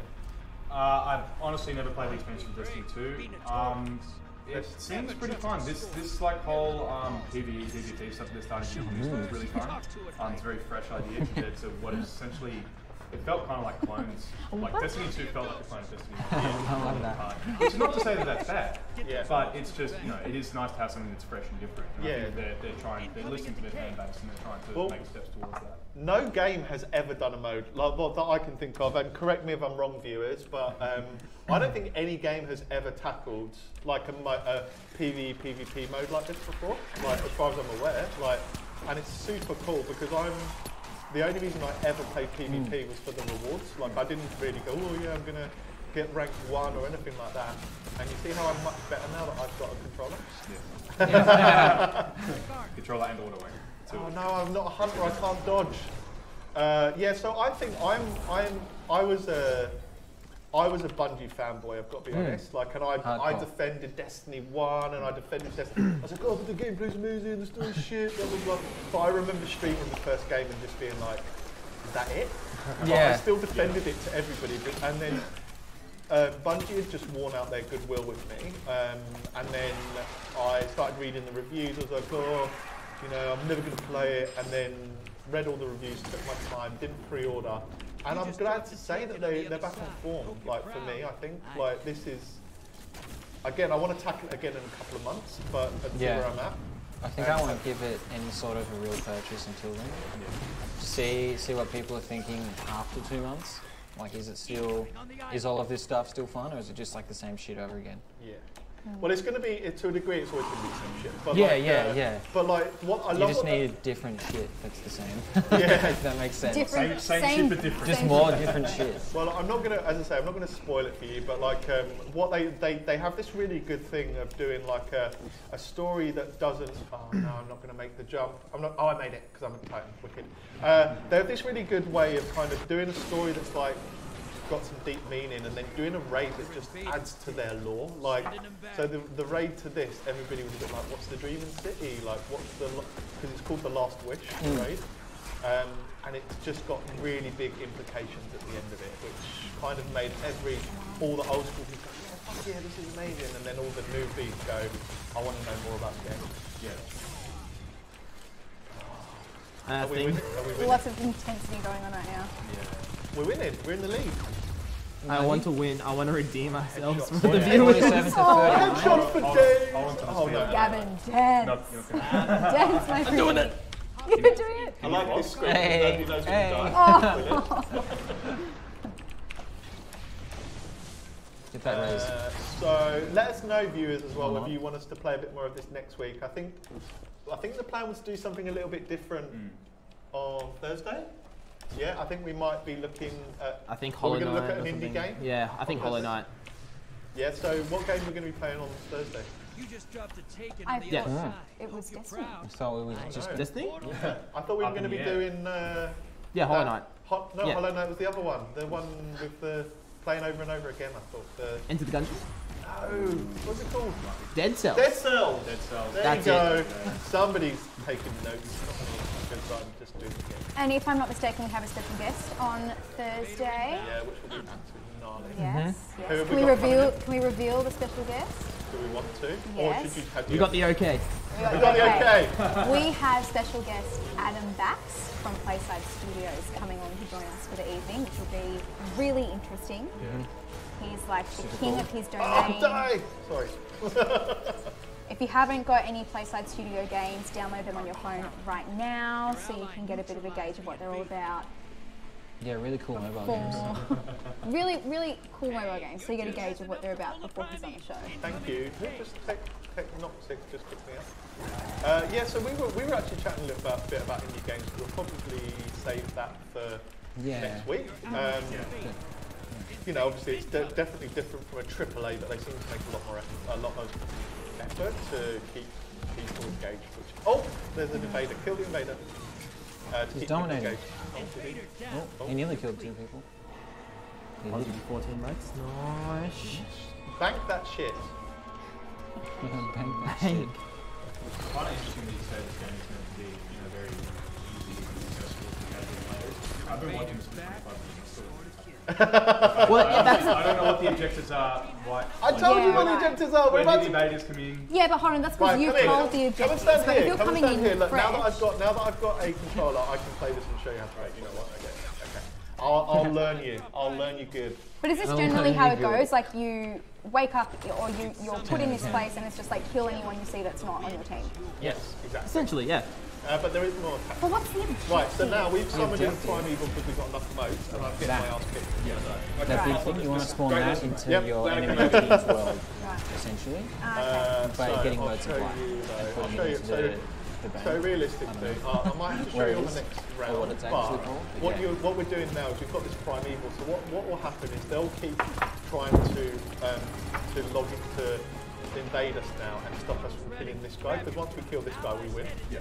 I've honestly never played the expansion of Destiny 2. It seems pretty fun. This like whole PvE, PvP stuff they're starting to do is really fun. It's a very fresh idea compared to what is essentially. It felt kind of like clones. Like Destiny 2 felt like a clone of Destiny 1. I love that. Which is not to say that that's bad. Yeah. But it's just, you know, it is nice to have something that's fresh and different. And I Yeah. think they're listening to their fan base and they're trying to Well, make steps towards that. No game has ever done a mode like that I can think of, and correct me if I'm wrong, viewers, but I don't think any game has ever tackled like a PvE PvP mode like this before. Like as far as I'm aware, like, and it's super cool because the only reason I ever played PvP was for the rewards. Like I didn't really go, oh yeah, I'm gonna get ranked 1 or anything like that. And you see how I'm much better now that I've got a controller. Controller and auto aim. Oh no, I'm not a hunter. I can't dodge. Yeah, so I think I was a Bungie fanboy. I've got to be honest. Like, and I Hardcore. defended Destiny 1, and I defended Destiny. I was like, oh, but the gameplay's amazing, the story's shit. Blah blah blah. But I remember streaming the first game and just being like, is that it? But I Yeah. still defended it to everybody, and then. Bungie had just worn out their goodwill with me, and then I started reading the reviews. I was like, oh, you know, I'm never going to play it, and then read all the reviews, took my time, didn't pre-order, and I'm glad to say that they're back on form. Like for me, I think like this is again. I want to tackle it again in a couple of months, but see Yeah. where I'm at. I think I won't give it any sort of a real purchase until then. See what people are thinking after 2 months. Like, is all of this stuff still fun, or is it just like the same shit over again? Yeah. Well, it's going to be, to a degree, it's always going to be the same shit. But Yeah, like, yeah. But like, what I You love just what need different shit that's the same. Yeah. If that makes sense. Different, Same shit, but different. Just more different shit. Well, I'm not gonna, as I say, I'm not gonna spoil it for you, but like, what they have this really good thing of doing like a story that doesn't. Oh no, I'm not gonna make the jump. I'm not. Oh, I made it because I'm a Titan. Wicked. They have this really good way of kind of doing a story that's like got some deep meaning, and then doing a raid that just adds to their lore. Like, so the raid to this, everybody was a bit like, what's the Dreaming City? Like, what's the, because it's called the Last Wish raid. And it's just got really big implications at the end of it, which kind of made all the old school people go, yeah, fuck yeah, this is amazing. And then all the newbies go, I want to know more about the game. I Are we think winning? Are we winning? Lots of intensity going on right now. We're winning. We're in the lead. I want to win. I want to redeem ourselves Headshots. from the Yeah, viewers. 27 to Oh, 39. Headshot for Dave! Hold on to the Oh speed. no. Gavin, dance. No, you're okay. Dance, my friend. doing it. You're doing it. I like this script. Hey, Nobody knows when hey. you die. Get that raise. So let us know, viewers, as well, whether you want us to play a bit more of this next week. I think the plan was to do something a little bit different on Thursday. Yeah, I think we might be looking at. I think Hollow Knight. We're going to look at an indie game. Yeah, I think Hollow Knight. Yeah. So what game are we going to be playing on Thursday? You just dropped a taken I on the thought outside. it was Hope you're Destiny. proud. So it was just Destiny? Yeah. I thought we were going to be doing. Yeah, Hollow Knight. Yeah. Hollow Knight was the other one. The one with the playing over and over again. I thought. Into the Gungeon? No, what's it called? Dead Cells. Dead Cells. Dead Cells. There That's you go. it. Somebody's taking notes. I'm just doing it again. And if I'm not mistaken, we have a special guest on Thursday. Yeah, which will be absolutely gnarly. Yes. Who Yes. have Can we we got coming reveal? in? Can we reveal the special guest? Do we want to? Yes. Or should you have You got the okay. We We got the okay. We have special guest Adam Bax from Playside Studios coming on to join us for the evening, which will be really interesting. He's like the king of his Oh, domain. die! Sorry. If you haven't got any Playside Studio games, download them on your phone right now so you can get a bit of a gauge of what they're all about. yeah, really cool mobile games. Really, really cool mobile games, so you get a gauge of what they're about before he's on the show. Thank you. Just not sick, just pick me up. Yeah, so we were actually chatting a little bit about indie games. We'll probably save that for next week. You know, obviously it's definitely different from a AAA, but they seem to make a lot more effort to keep people engaged. Oh, there's an invader. Kill the invader. To He's keep dominating. people engaged. He nearly killed 2 people. He did. 14 likes. Nice. Bank that shit. Bang, bang, Hey. shit. I find it interesting that you say this game is meant to be, very easy and accessible to casual players. I've been watching this for 25 minutes. Well, that's I don't know what the objectives are. I told you Yeah. what the objectives are. We're When about do the to. invaders come in? Yeah, but hold on, that's because Right, you've come here. told the Come and objectives. stand But if here. you're Come and coming stand here. in Look, fresh, now that I've got a controller, I can play this and show you how to play. You know what? Okay. I'll learn you. I'll learn you good. but is this I'll generally learn how you it good. goes? Like you wake up or you're put in this place and it's just like kill anyone you see that's not on your team. Yes, exactly. essentially, yeah. But there is more. But what's the objective? Right, so now we've summoned in objective. Primeval because we've got enough modes, and I'm getting my ass kicked. That big thing, you want to spawn Great that lesson. into Yep. your Okay. enemy team's world, Right. essentially. So By getting I'll loads of show life you, and though. I'll putting show it you. into the So bank. realistically, I might have to show Where you it on is, the next or round. what it's actually called, What yeah. what we're doing now is we've got this Primeval. So what will happen is they'll keep trying to log into invade us now and stop us from killing this guy. Because once we kill this guy, we win. Yeah.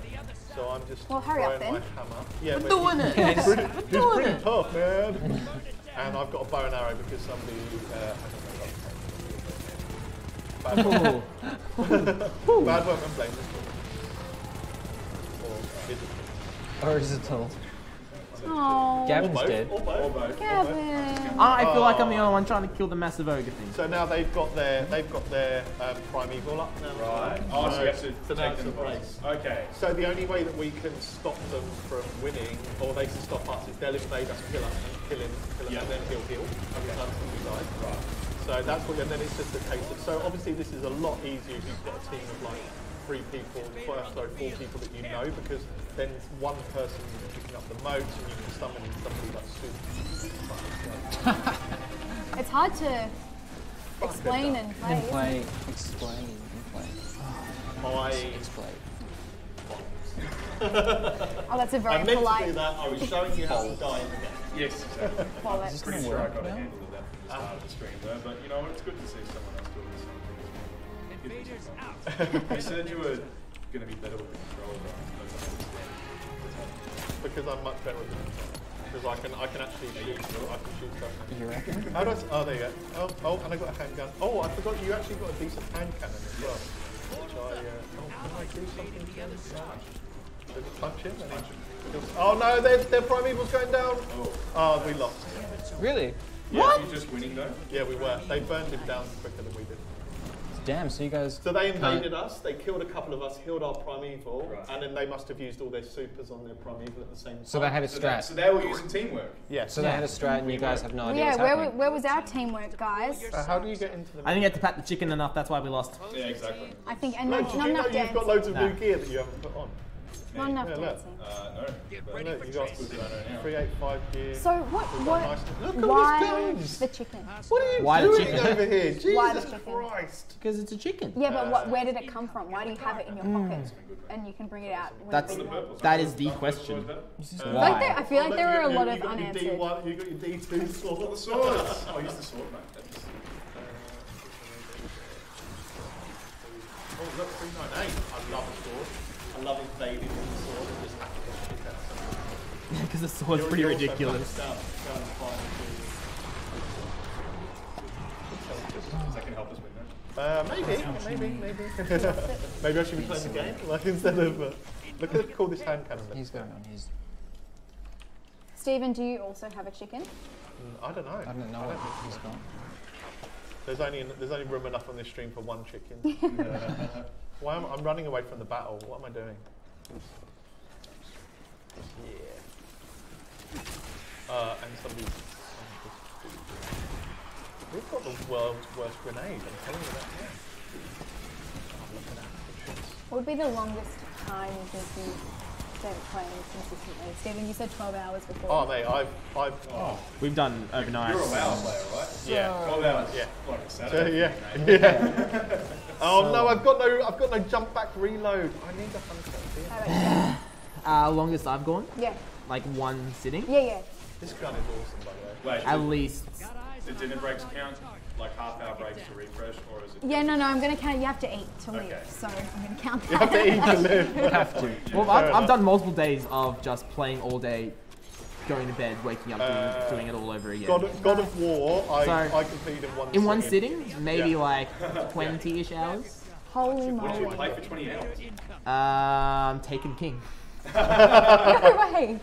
So I'm just Well, hurry up throwing my then. hammer. Yeah, We're but doing it. He's doing pretty it. tough, man. And I've got a bow and arrow because somebody. Bad one. Bad one. I'm blaming this one. Or is it? Or is it all? Oh, Gavin's Both, dead. or both. Gavin. I feel like I'm the only one trying to kill the massive ogre thing. So now they've got their Primeval up now. Right. Oh, so you have to so now take it's them a race. Okay. So the only way that we can stop them from winning, or they can stop us, is they'll invade us, kill us, and kill him, and then he'll heal. Until we die. Right. So that's what, and then it's just a case of. So obviously this is a lot easier if you've got a team of like 4 people that you know, because then one person is picking up the modes and you can summon in somebody like super. It's hard to explain and play. And play, explain, and play. Explain. Oh, that's a I very meant to do polite that. I was showing you how to die in the game. Yes, exactly. polite. Is this Pretty gonna sure I work got a now? handle of that from the start of the stream though, but you know what, it's good to see someone else doing the same thing. Invaders out. You said you were going to be better with the controller, but I don't understand. Because I'm much better with it. Because I can actually shoot. I can shoot stuff. You reckon? How do I? Oh, there you go. Oh, and I got a handgun. Oh, I forgot you actually got a decent hand cannon as well. Which can I do something? Does it punch him? And oh no, their Primeval's going down. Oh, we lost. Really? Yeah, you're just winning though? Yeah, we were. They burned him down quicker than we did. Damn, so you guys... So they invaded us, they killed a couple of us, healed our Primeval, and then they must have used all their supers on their Primeval at the same time. So they had a So strat. they were using teamwork. Yes. So they had a strat and you guys have no idea Yeah, what's happening. where was our teamwork, guys? How do you get into the... I didn't get to pat the chicken enough, that's why we lost. Yeah, exactly. I think, and No, not did you know enough you've dance. got loads of Nah. new gear that you haven't put on? Not enough Yeah, look. dancing. No. Look, you got We'll do that right now. 385 gear. So what? Nice. Look at Why these guns. the chicken? What are you Why the doing chicken? over here? Jesus Why the chicken? Christ. Because it's a chicken. Yeah, but what? Where did it come from? Why do you have it in your pocket and you can bring it out whenever That's you want? that is the question. I feel like there are a lot of You got unanswered. your D1, you got your D2 sword. The swords! Oh, use the sword, mate. Oh, look, 398. I love the sword. I love invading with the sword and just hacking the shit out of someone. Because the sword's pretty You're also ridiculous. down and fighting Does that can help us win that? maybe. Maybe I should be playing the game, like instead of. Look how cool this hand cannon is. He's going on his. Stephen, do you also have a chicken? I don't know. I don't know what he's got. There's only room enough on this stream for one chicken. Why am I'm running away from the battle? What am I doing? Yeah. And somebody's. We've got the world's worst grenade. I'm telling you that now. Oh, look at that. What would be the longest time you think you spent playing consistently? Stephen, you said 12 hours before. Oh mate, I've We've done overnight. You're a WoW player, right? yeah. 12 hours. Yeah. Like a So, Saturday. yeah. Oh no, I've got no jump back reload. I need a hunter. How about you? Longest I've gone, Yeah. like one sitting. Yeah. This gun is awesome, by the way. Wait, At least. did dinner breaks count? Like half-hour breaks to refresh, or is it? Yeah, no, I'm going to count. You have to eat to leave. Okay. So I'm going to count that. You have to eat to live. Have to. Well, I've done multiple days of just playing all day, going to bed, waking up, doing it all over again. God of War, I So, completed in one In one sitting. sitting, maybe like 20-ish hours. Holy What did you moly. play for 20 hours? Taken King. No way.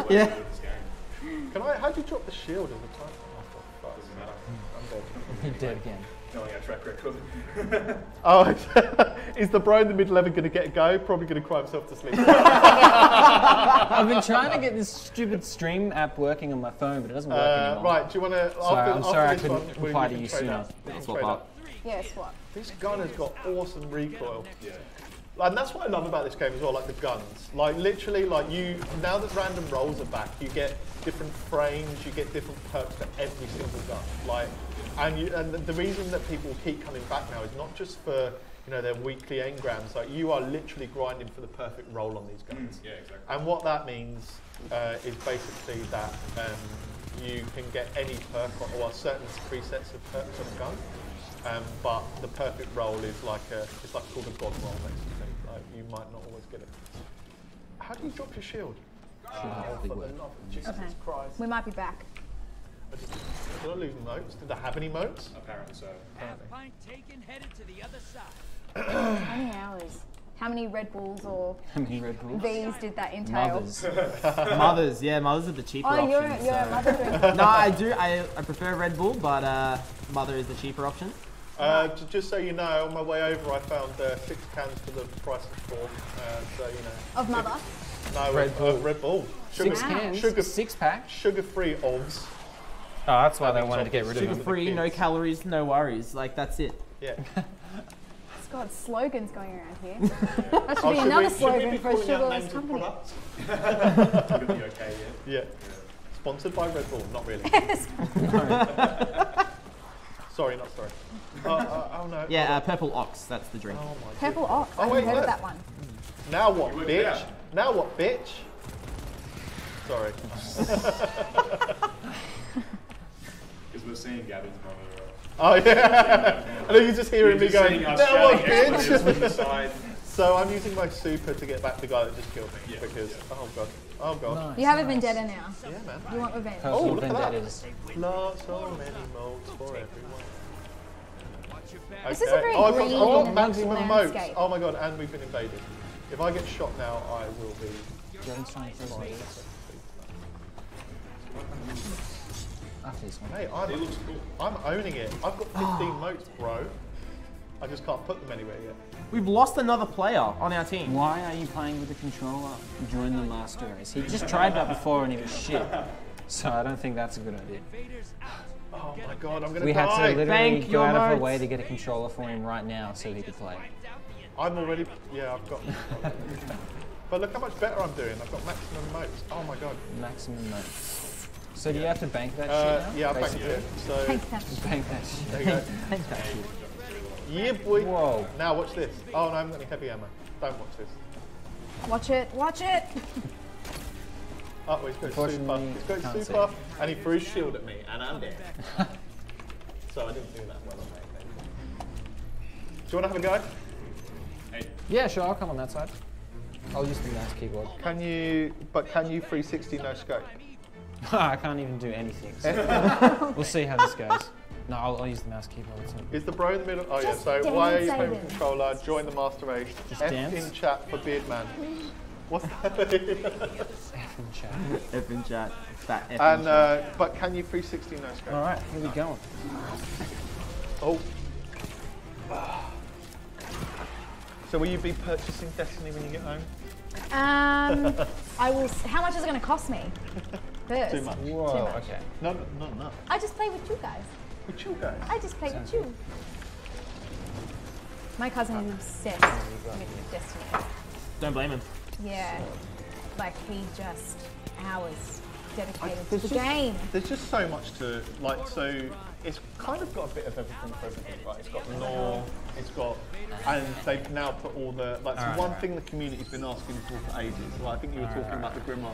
Yeah. This game. How do you drop the shield at the time? Oh, Doesn't matter. I'm dead. He did again. Knowing our track record. Oh, is the bro in the middle ever going to get a go? Probably going to cry himself to sleep. I've been trying to get this stupid stream app working on my phone, but it doesn't work anymore. Right, do you want to? I'm sorry I couldn't reply to you sooner. Swap up. Yeah, swap. This gun has got awesome recoil. Yeah. And that's what I love about this game as well, like the guns. Like literally, like now that random rolls are back, you get different frames, you get different perks for every single gun. Like, and the reason that people keep coming back now is not just for their weekly engrams. Like you are literally grinding for the perfect roll on these guns. Yeah, exactly. And what that means is basically that you can get any perk or certain presets of perks on a gun. But the perfect roll is it's called a god roll basically. Like you might not always get it. How do you drop your shield? For the love of Jesus Okay. Christ. We might be back. Did I lose moats? Did I have any moats? Apparently so. Half pint taken, headed to the other side. How many hours? How many Red Bulls or How many Red Bulls? V's did that entail? Mothers. Mothers are the cheaper Oh, you're option. a so. mother drink. No, I do. I prefer Red Bull, but Mother is the cheaper option. Just so you know, on my way over, I found 6 cans for the price of 4. So Of mother? No, Red Bull. Red Bull. 6 cans? 6 pack? Sugar-free OVS. Oh, that's why they wanted to get rid of Sugar them. free, no calories, no worries. Like that's it. Yeah. It's got slogans going around here. That should be another slogan for a sugarless company. Yeah. Sponsored by Red Bull, not really. Sorry, not sorry. Oh no. Yeah, Purple Ox. That's the drink. Oh my God. Purple Ox. I wait, haven't heard of look. that one. Now what, You worked it bitch? out. Now what, bitch? Sorry. Because we're seeing Gavin's mother. Oh yeah. I know you're just hearing me going, Seeing us now what, shouting expletives from the bitch? side. So I'm using my super to get back the guy that just killed me Yeah, because, yeah. oh God. Oh God. You have a vendetta now. Yeah, man. You want revenge. Oh, Personal look at that. vendettas. Not so many modes for everyone. This is a very I've green got maximum modes. landscape. Oh my God, and we've been invaded. If I get shot now, I will be. Gavin's trying to first one. After this one. Hey, It looks cool. I'm owning it. I've got 15 modes, bro. I just can't put them anywhere yet. We've lost another player on our team. Why are you playing with the controller during the master race? He just tried that before and he was shit. So I don't think that's a good idea. Oh my God, I'm gonna We had to die. literally Thank go your out of our modes. way to get a controller for him right now so he could play. I'm already. Yeah, I've got. But look how much better I'm doing. I've got maximum moats. Oh my god. Maximum moat. So do you have to bank that shit now? Yeah, I banked it. So Thanks, Cash. Bank that shit. there you go. Thanks, that shit. Yeah, boy. Whoa. Now watch this. Oh no, I haven't got any heavy ammo. Don't watch this. Watch it, watch it. Oh, he's got his super. Unfortunately, He's got can't his see. super, and he threw his shield at me, and I'm dead. So I didn't do that well on that thing. Do you want to have a go? Yeah, sure, I'll come on that side. I'll use the mouse keyboard. Can you 360 no scope? I can't even do anything. So we'll see how this goes. No, I'll use the mouse keyboard. So. Is the bro in the middle? Oh yeah, Just so why are you playing with dance. controller? Join the master race. Just F dance? in chat for Beardman. What's that? F in chat. F in chat. Fat F in And chat. but can you 360 no scope? All right, here we go. Oh. So will you be purchasing Destiny when you get home? I will. How much is it going to cost me? First. Too much. Whoa, much. okay. No, not enough. I just play with you guys. With you guys. I just play Sounds with you. My cousin is obsessed with Destiny. Don't blame him. Yeah. Like he just hours dedicated to There's the just- game. There's just so much to like. So it's kind of got a bit of everything for everything, right? It's got lore, it's got, and they've now put all the like. So one thing the community's been asking for ages. Like I think you were talking about the Grimoire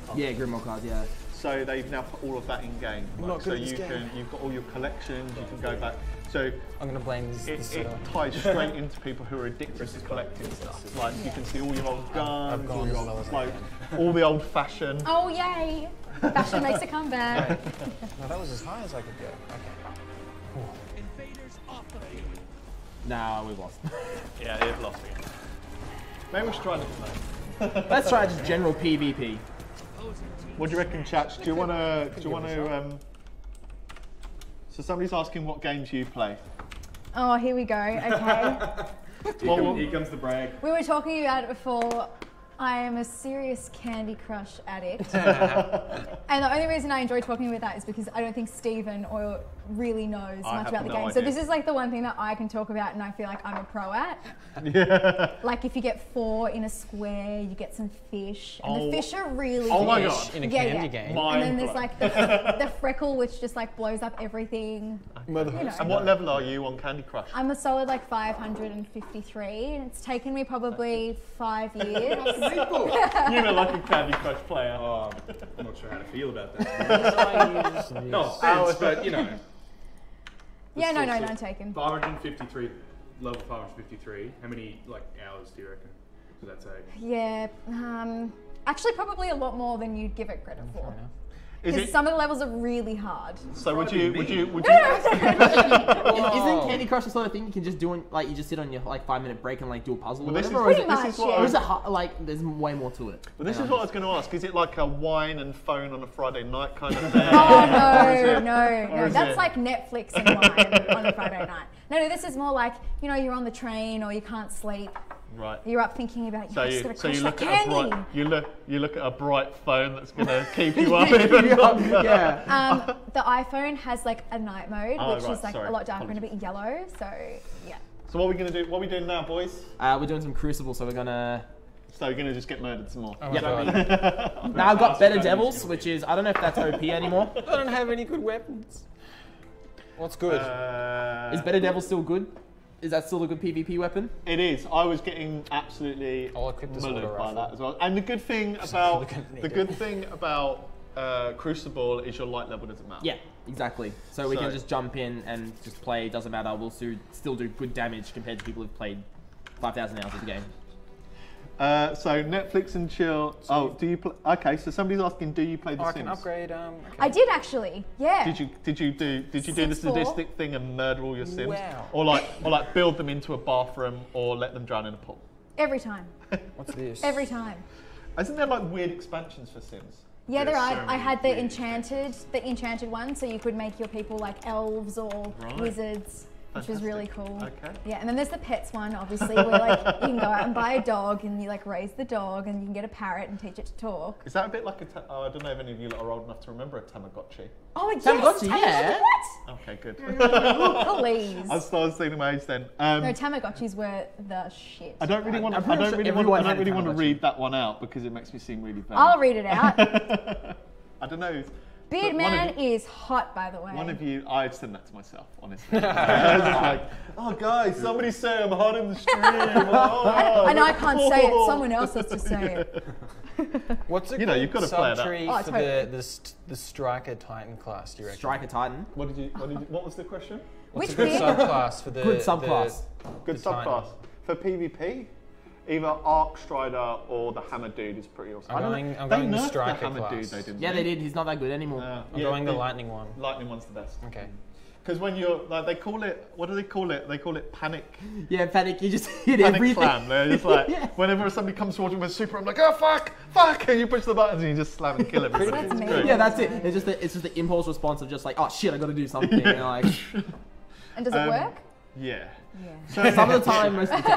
card. Yeah, Grimoire cards, yeah. So they've now put all of that in game. Like, so you've got all your collections. You can go back. So I'm gonna blame this it setup. ties straight into people who are addicted to collecting stuff. Like you can see all your old guns, all your old, like all the old fashioned. Oh yay! Fashion makes a comeback. No, that was as high as I could go. Okay. Invaders off the field. Nah, we lost. Yeah, they've lost again. Maybe we should try this now. Let's try just general PvP. What do you reckon, chats? Do you want to? So somebody's asking what games you play. Oh, here we go. Okay. Here comes the brag. We were talking about it before. I am a serious Candy Crush addict. And the only reason I enjoy talking about that is because I don't think Stephen or really knows I much have about the no game. So idea. this is like the one thing that I can talk about and I feel like I'm a pro at. Yeah. Like if you get 4 in a square, you get some fish. And the fish are really Oh my good. God. In a Yeah, candy yeah. game. And then there's Mind like the freckle which just like blows up everything. You know. And what level are you on Candy Crush? I'm a solid like 553 and it's taken me probably 5 years. You know, like a Candy Crush player. Oh, I'm not sure how to feel about that. No offense, but you know. Yeah, no, none taken. 553, level 553. How many like hours do you reckon? Does that take? Yeah, actually probably a lot more than you'd give it credit for. Is Because it? some of the levels are really hard. So would you? Isn't Candy Crush the sort of thing you can just do? Like you just sit on your like 5-minute break and like do a puzzle Well, or this is, whatever? Or is Pretty it, much, this is what yeah. I or was, is it like there's way more to it? well, this is what I was going to ask. Is it like a wine and phone on a Friday night kind of thing? Oh, no. is That's it- like Netflix and wine on a Friday night. No, this is more like, you know, you're on the train or you can't sleep. Right. You're up thinking about, So I just you, gotta so you crush that look at a candy. bright, you look at a bright phone that's going to keep you up even longer. Yeah. The iPhone has like a night mode, Oh, which right, is like sorry. a lot darker and a bit yellow. So, yeah. So what are we going to do? What are we doing now, boys? We're doing some Crucible, so we're gonna. So you're going to just get murdered some more. Oh my God. Now I've got Better Devils, which is I don't know if that's OP anymore. I don't have any good weapons. What's good? Is Better Devil still good? Is that still a good PvP weapon? It is. I was getting absolutely I'll equip this mullered auto by rifle. that as well. And the good thing about Crucible is your light level doesn't matter. Yeah, exactly. So we can So- just jump in and just play. Doesn't matter. We'll still do good damage compared to people who've played 5,000 hours of the game. So Netflix and chill. Oh, do you play? Okay, so somebody's asking, do you play The I Sims? can upgrade. Okay. I did actually, yeah. Did you do the Sims 4. sadistic thing and murder all your Sims, Wow. or like build them into a bathroom, or let them drown in a pool? Every time. What's this? Every time. Isn't there like weird expansions for Sims? Yeah, there There's are. so I many had the weird enchanted one, so you could make your people like elves or Right. wizards. which was really cool. Okay. Yeah, and then there's the pets one, obviously, where like you can go out and buy a dog and you like raise the dog and you can get a parrot and teach it to talk. Is that a bit like I don't know if any of you lot are old enough to remember a Tamagotchi. Oh, yes! Tamagotchi, yeah. What? Okay, good. Please. I was thinking my age then. No, Tamagotchis were the shit. I don't really want I'm pretty sure everyone had a to Tamagotchi. read that one out because it makes me seem really bad. I'll read it out. I don't know. Beard But Man is hot, by the way. One of you, I'd send that to myself, honestly. I was like, oh guys, somebody say I'm hot in the stream. Oh, and I can't say it, someone else has to say it. What's a You know, you've got to play it up. subtree Oh, for totally. the Striker Titan class, do you reckon? Striker Titan. What was the question? What's Which a good beard? subclass for the Good subclass. Good The Titan. subclass. For PvP, either Arc Strider or the Hammer Dude is pretty awesome. I'm I don't going- know- I'm they going the nerfed Striker Hammer class. Dude, they didn't Yeah, they did. He's not that good anymore. I'm going the Lightning one. Lightning one's the best. Okay. Because when you're like, they call it. What do they call it? They call it panic. Yeah, Panic. You just hit Panic everything. slam. They're just like, Yeah. whenever somebody comes towards me with super, I'm like, oh fuck, and you push the buttons and you just slam and kill everybody. That's It's me. great. Yeah, that's it. It's just the impulse response of just like, oh shit, I got to do something. And like, And does it work? Yeah. Yeah. So some of the time, most of the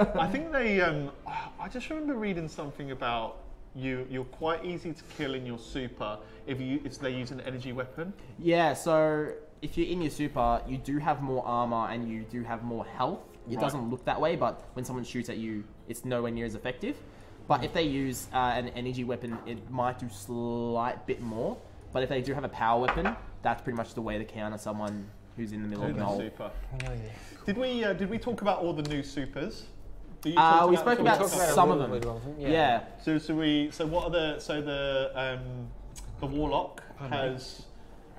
time. I think they. I just remember reading something about you're quite easy to kill in your super if they use an energy weapon. Yeah, so if you're in your super, you do have more armor and you do have more health. It Right. doesn't look that way, but when someone shoots at you, it's nowhere near as effective. But if they use an energy weapon, it might do slight bit more. But if they do have a power weapon, that's pretty much the way to counter someone who's in the middle of In the the hole. super. We know Did we talk about all the new supers? Did you We talk spoke the about talked about some a of little them. bit of them, Yeah. So what are the Warlock has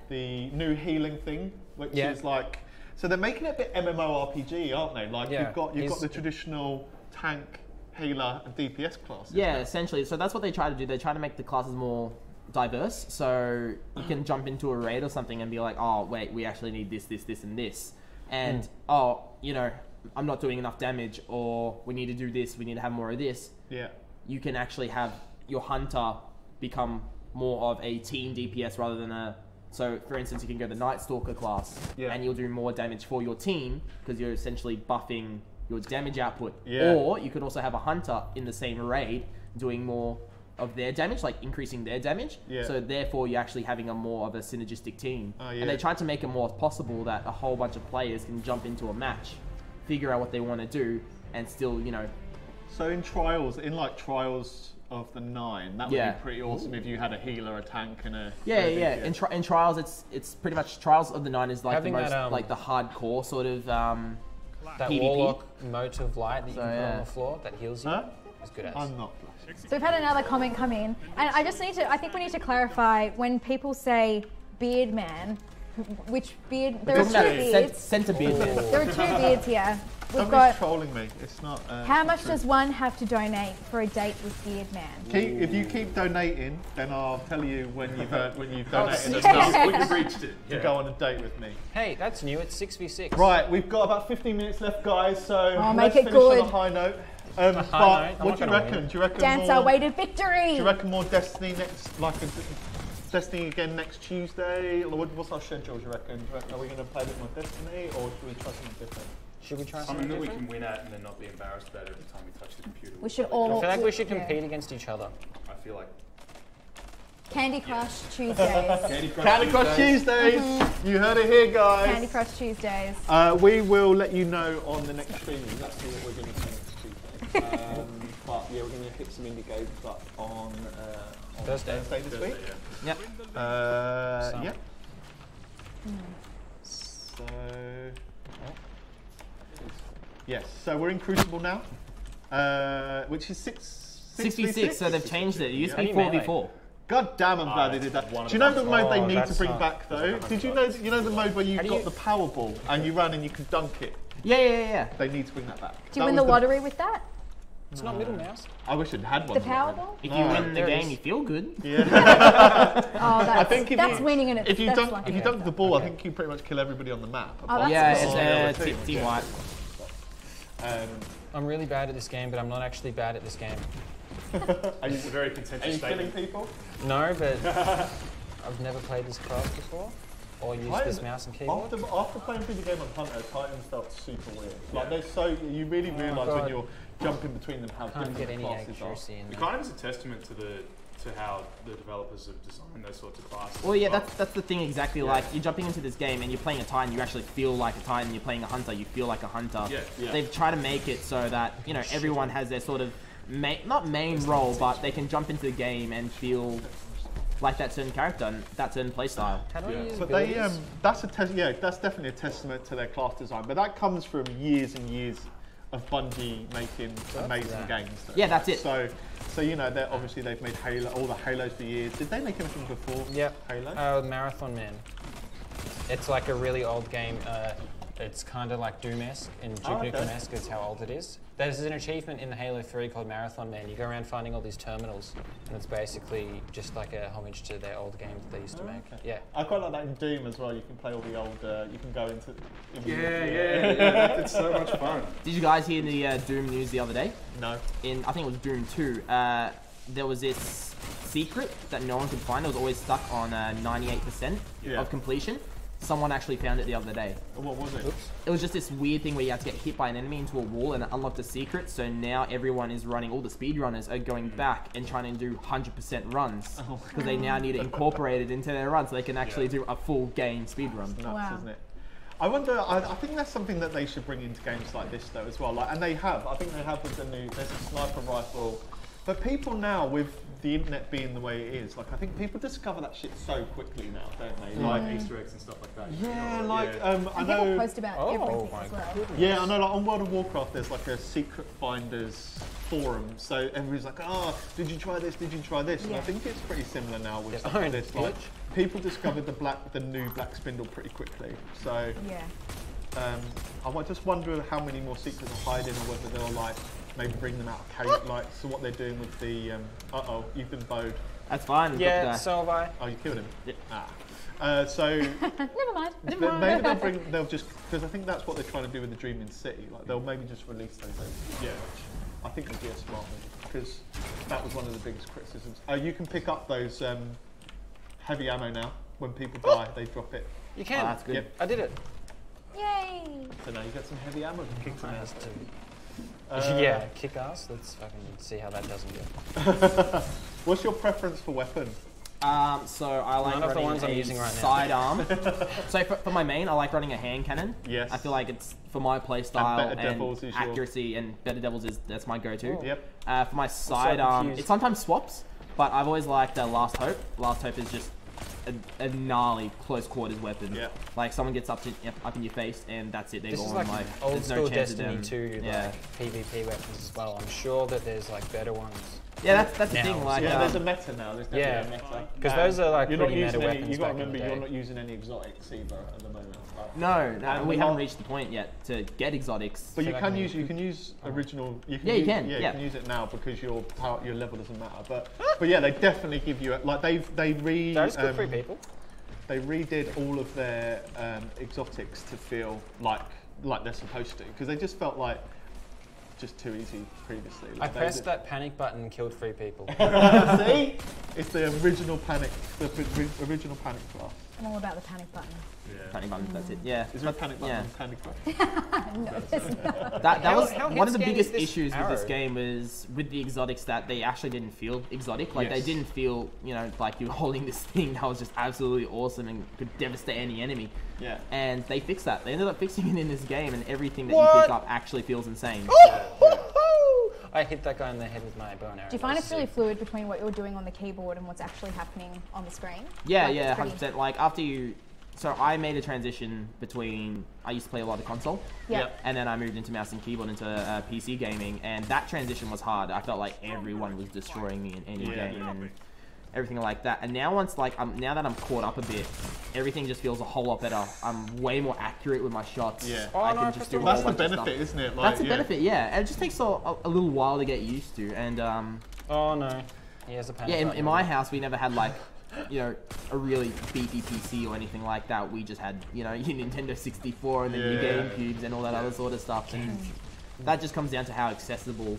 the new healing thing, which Yeah. is like, so they're making it a bit MMORPG, aren't they? Like Yeah. you've got He's- the traditional tank, healer, and DPS classes. Yeah, essentially. So that's what they try to do. They try to make the classes more diverse. So you can jump into a raid or something and be like, oh, wait, we actually need this, this, this, and this. And, oh, you know, I'm not doing enough damage, or we need to do this, we need to have more of this. Yeah. You can actually have your hunter become more of a team DPS rather than a... So, for instance, you can go the Night Stalker class, Yeah. and you'll do more damage for your team, because you're essentially buffing your damage output. Yeah. Or you could also have a hunter in the same raid doing more of their damage, like increasing their damage. Yeah. So therefore you're actually having a more of a synergistic team. Oh, yeah. And they tried to make it more possible that a whole bunch of players can jump into a match, figure out what they want to do, and still, you know... So in trials of the 9, that would Yeah. be pretty awesome if you had a healer, a tank, and a Yeah, a yeah. DPS. In trials, it's pretty much Trials of the 9 is like Having the most that, like the hardcore sort of that PvP. Warlock mote of light that you So, can put yeah. on the floor that heals you Huh? is good as. I'm not. So we've had another comment come in, and I think we need to clarify when people say beard man, which beard? There are two beards. Center beard. There are two beards here. We've Somebody's got. trolling me. It's not. How much does one have to donate for a date with Beard Man? If you keep donating, then I'll tell you when you've donated yeah. enough When you've reached it. to go on a date with me. Hey, that's new. It's 6v6. Right, we've got about 15 minutes left, guys. So Oh, let's make it finish on good. a high note. high But note? I'm what do not you gonna reckon? win. Do you reckon Dance more? our way to Do victory. you reckon more Destiny next, like Destiny again next Tuesday? Or what's our schedule? Do you reckon? Are we going to play a bit more Destiny, or should we try something different? Should we try Something something that we different? can win at and then not be embarrassed about every time we touch the computer. We should I all. feel like we should yeah. compete against each other. I feel like Candy Crush Tuesdays. Candy Crush Tuesdays! You heard it here, guys. Candy Crush Tuesdays. We will let you know on the next stream exactly what we're going to do next Tuesday. But yeah, we're going to hit some indie games up on Thursday. this week. Yep. Some. Yeah. So yes, so we're in Crucible now, which is 66, so they've changed it. It used to be How do you 4v4. God damn, I'm glad they did that. Do you know the mode they need to bring back though? Did you know the mode where you've got the power ball and you run and you can dunk it? Yeah. They need to bring that back. Do you win the lottery with that? It's not middle mouse. I wish it had one. The Powerball? If you win the there game, is. you feel good. Yeah. Oh, that's, think if that's you- winning in it. If you that's dunk, like if you it. dunk the ball, I think you pretty much kill everybody on the map. Oh, that's Yeah, cool. it's Yeah. team white. I'm really bad at this game, but I'm not actually bad at this game. it's a very Are contentious you killing statement. people? No, but I've never played this class before. or use this mouse and keyboard. After playing through the game on Hunter, Titans felt super weird. Like they're so, you really realise when you're jumping between them how Can't different get any the classes are. accuracy in It there. kind of is a testament to how the developers have designed those sorts of classes. Well, yeah, that's the thing exactly. Like you're jumping into this game and you're playing a Titan, you actually feel like a Titan. You're playing a Hunter, you feel like a Hunter. Yeah. They've tried to make it so that everyone has their sort of not main role, but they can jump into the game and feel like that certain character and that certain playstyle. How do I use But abilities? that's definitely a testament to their class design. But that comes from years and years of Bungie making amazing games. Though. Yeah, that's it. So you know, they've made Halo, all the Halos for years. Did they make anything before Halo? Marathon Man. It's like a really old game. It's kind of like Doom-esque, and Duke Nukem-esque is how old it is. There's an achievement in Halo 3 called Marathon Man. You go around finding all these terminals, and it's basically just like a homage to their old games that they used to make. Yeah. I quite like that in Doom as well. You can play all the old. You can go into. Yeah. It's so much fun. Did you guys hear the Doom news the other day? No. I think it was Doom 2. There was this secret that no one could find. It was always stuck on 98% of completion. Someone actually found it the other day. What was it? Oops. It was just this weird thing where you had to get hit by an enemy into a wall and it unlocked a secret. So now everyone is running, all the speedrunners are going back and trying to do 100% runs. Because they now need it incorporated into their run so they can actually do a full game speedrun. Nuts, isn't it? I wonder. I think that's something that they should bring into games like this though as well. Like, and they have. I think they have with the new. There's a sniper rifle. But people now, with the internet being the way it is, like I think people discover that shit so quickly now, don't they? Like Easter eggs and stuff like that. Yeah, And I people know. post about everything as well. Yeah, I know. Like on World of Warcraft, there's like a secret finders forum. So everybody's like, "Oh, did you try this? Did you try this?" And I think it's pretty similar now with stuff like this. Like people discovered the new Black Spindle pretty quickly. So I just wonder how many more secrets are hiding, or whether they'll like maybe bring them out of cave. Like, so what they're doing with the you've been bowed. That's fine. Yeah, so have I. Oh, you killed him. Yeah. So Never mind. maybe they'll just, because I think that's what they're trying to do with the Dreaming City. Like they'll maybe just release those. Yeah, I think would be a smart move, because that was one of the biggest criticisms. You can pick up those heavy ammo now. When people die, they drop it. You can. Oh, that's good. Yep. I did it. Yay! So now you got some heavy ammo to kick some ass. Yeah, kick ass. Let's fucking see how that doesn't go. What's your preference for weapon? So I like None of the running ones I'm a using right now. sidearm. So for my main, I like running a hand cannon. Yes. I feel like it's for my playstyle Better Devils is your- accuracy, and Better Devils that's my go-to. Yep. For my sidearm, confused. it sometimes swaps, but I've always liked Last Hope. Last Hope is just a gnarly close quarters weapon. Yeah. Like someone gets up in your face and that's it. They're This is gone. like Like old there's no school chance of Destiny them. 2 Yeah. like PvP weapons as well. I'm sure that there's like better ones. Yeah, that's the Now, thing. Like Yeah, there's a meta now. There's definitely a meta. Because those are like You're not pretty meta using any. weapons You got to back in the remember, you're day. not using any exotics either at the moment. Like, no, we a haven't lot- reached the point yet to get exotics. But you like can a- use original. You can Yeah, you use, can, Yeah, yeah. you can use it now because your level doesn't matter. But yeah, they definitely give you like Those good free people. they redid all of their exotics to feel like they're supposed to, because they just felt like just too easy previously. I Like pressed that panic button and killed 3 people. See, it's the original panic class. I'm all about the panic button. Panic button, that's it. Yeah. Is there a panic button? Yeah. and Panic button. No, there's not. That How- was how one of the hit-scan biggest is this issues with this arrow? game was with the exotics that they actually didn't feel exotic. Like they Yes. didn't feel, like you were holding this thing that was just absolutely awesome and could devastate any enemy. Yeah. And they fixed that. They ended up fixing it in this game, and everything that you pick up actually feels insane. I hit that guy in the head with my bow and arrow. Do you find it's really fluid between what you're doing on the keyboard and what's actually happening on the screen? Yeah, Like, yeah, it's pretty- 100%. Like after you, so I made a transition between, I used to play a lot of console. Yeah. Yep. And then I moved into mouse and keyboard into PC gaming, and that transition was hard. I felt like everyone was destroying me in any Yeah. game and everything like that. And now now that I'm caught up a bit, everything just feels a whole lot better. I'm way more accurate with my shots. Yeah. I no, can I just pressed do the a Well, whole that's the bunch of benefit, stuff. isn't it? Like, That's the benefit, yeah. And it just takes a little while to get used to. And Oh no. He has a panic yeah, in button. my house we never had like, a really beefy PC or anything like that. We just had, your Nintendo 64 and then your Yeah. GameCubes and all that other sort of stuff. And that just comes down to how accessible,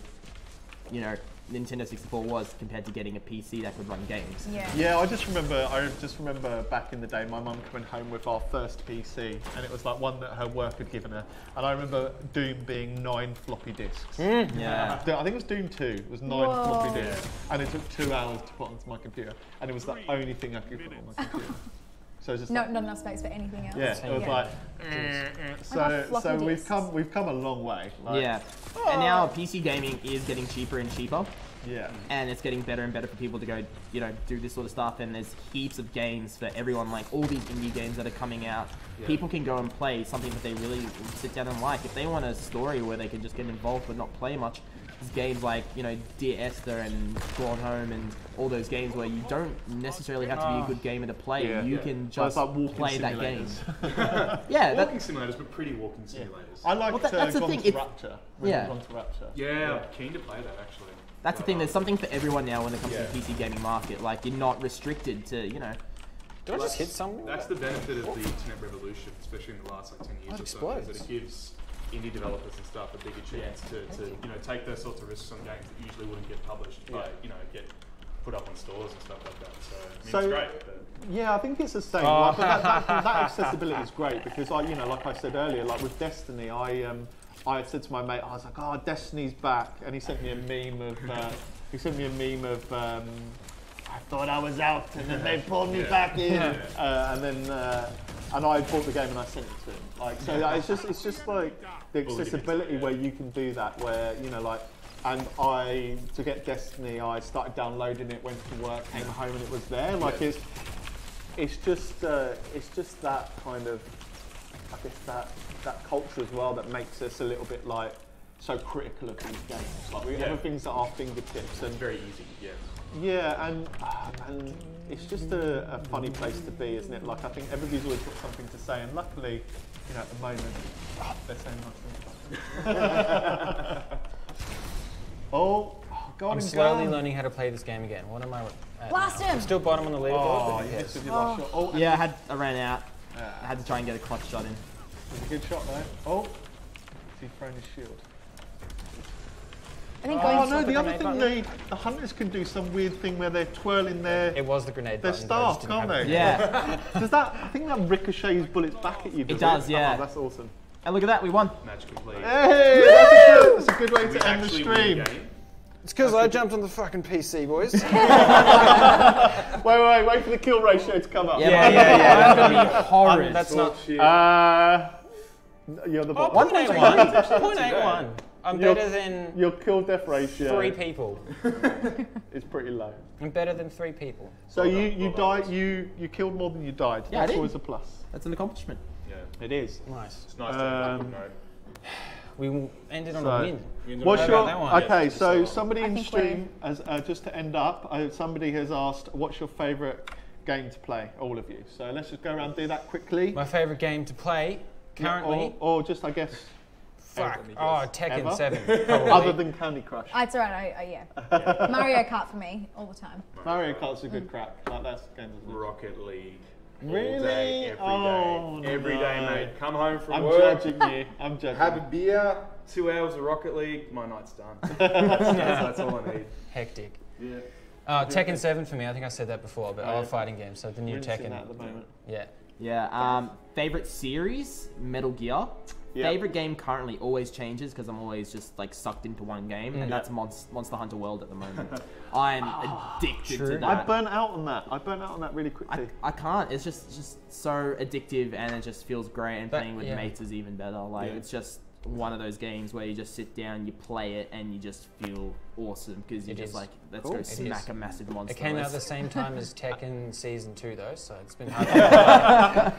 Nintendo 64 was compared to getting a PC that could run games. Yeah. Yeah, I just remember back in the day, my mum coming home with our first PC, and it was like one that her work had given her. And I remember Doom being 9 floppy disks. Yeah. I think it was Doom 2. It was 9 floppy disks, and it took 2 hours to put onto my computer, and it was the only thing I could put on my computer. So it's just Not enough space for anything else. yeah, it was like. So we've come a long way. Like, Yeah. And now PC gaming is getting cheaper and cheaper. Yeah. And it's getting better and better for people to go, you know, do this sort of stuff. And there's heaps of games for everyone, like all these indie games that are coming out. Yeah. People can go and play something that they really sit down and like. If they want a story where they can just get involved but not play much, there's games like, you know, Dear Esther and Gone Home and all those games where you don't necessarily have to be a good gamer to play. Yeah. You can just like play that game. Yeah, walking simulators, but pretty walking simulators. I like that's the thing. Rapture. Yeah. Yeah, I'm keen to play that actually. That's the thing. There's something for everyone now when it comes to the PC gaming market. Like you're not restricted to, you know. Did I just hit something? That's the benefit of the internet revolution, especially in the last like 10 years or so, is that it gives indie developers and stuff a bigger chance to you know, take those sorts of risks on games that usually wouldn't get published, but you know, get put up on stores and stuff like that. So I mean, it's great. But yeah, I think it's the same. Like, but that accessibility is great because, you know, like I said earlier, like with Destiny, I had said to my mate, I was like, "Oh, Destiny's back," and he sent me a meme of I thought I was out, and then they pulled me back in, and I bought the game and I sent it to him. Like, so it's just like the accessibility where you can do that, where, you know, like, and to get Destiny, I started downloading it, went to work, came home, and it was there. Like, it's just that kind of, I guess that culture as well that makes us a little bit like so critical of these games. Like, we have things at our fingertips and very easy. Yeah. Yeah, and it's just a funny place to be, isn't it? Like, I think everybody's always got something to say, and luckily, you know, at the moment, they're saying nice things. Go on. I'm slowly learning how to play this game again. What am I at Blast now? him! I'm still bottom on the leaderboard. You missed with your last shot. Yeah, I ran out. I had to try and get a clutch shot in. It was a good shot though. Oh, has he thrown his shield? I think the other thing the hunters can do some weird thing where they're twirling their the grenade their button, staff, can't they? Yeah. Does that? I think that ricochets bullets back at you. It does, yeah. Oh, that's awesome. And look at that, we won. Match complete. Hey, that's a good way to end the stream. It's because I jumped on the fucking PC, boys. Wait for the kill ratio to come up. Yeah. That's gonna be horrid. That's not. You're the bot. 1.81. 0.81. I'm better than your kill death ratio. 3 people. It's pretty low. I'm better than 3 people. So you died. You killed more than you died. Yeah, That's I did. always a plus. That's an accomplishment. Yeah, it is. Nice. it's nice to have a good note. We ended on a win. What's How your, about that one? okay, so somebody I in think stream, has, just to end up, somebody has asked, what's your favourite game to play? All of you. So let's just go around and do that quickly. My favourite game to play currently. Or just, I guess. Fuck. Oh, Tekken Ever? 7. Probably. Other than Candy Crush. It's alright. Yeah. Mario Kart for me all the time. Mario Kart's a good crack. Like, that's the game, isn't it? Rocket League. Really? All day, every day. Oh, Every day, no. mate. Come home from I'm work. judging you. I'm judging. Have a beer, 2 hours of Rocket League, my night's done. that's all I need. Hectic. Yeah. Tekken 7 for me. I think I said that before, but I love fighting games. So the new Rinsing Tekken. that at the moment. Yeah. Yeah. Favorite series? Metal Gear. Yep. Favorite game currently always changes because I'm always just like sucked into one game, and that's Monster Hunter World at the moment. I'm addicted to that. I burnt out on that really quickly. I can't. It's just so addictive, and it just feels great. And playing with mates is even better. Like it's just one of those games where you just sit down, you play it, and you just feel awesome because you're just like, let's go smack a massive monster. It came out at the same time as Tekken Season 2 though, so it's been hard.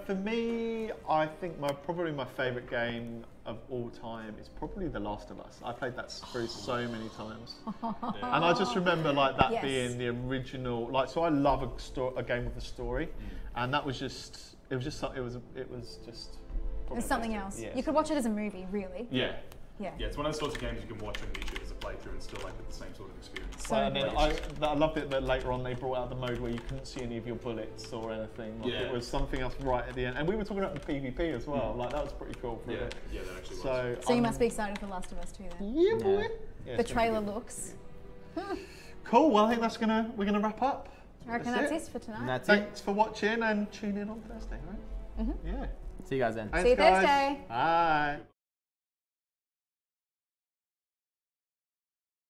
For me, I think probably my favourite game of all time is probably The Last of Us. I played that through so many times, and I just remember like that being the original. Like, so I love a game with a story, and that was just it was just It's something else. Yeah. You could watch it as a movie, really. Yeah. Yeah. Yeah, it's one of those sorts of games you can watch on YouTube as a playthrough and still like get the same sort of experience. So and then good. I loved it that later on they brought out the mode where you couldn't see any of your bullets or anything. Like it was something else right at the end. And we were talking about the PvP as well. Like, that was pretty cool for it. Yeah, that actually was. So you must be excited for Last of Us 2 then. Yeah, boy. Yeah, the it's gonna be trailer good. looks. Cool. Well, I think we're gonna wrap up. I reckon that's it for tonight. And that's it. Thanks for watching and tune in on Thursday, right? Yeah. See you guys then. Thanks, See you guys. Thursday. Bye.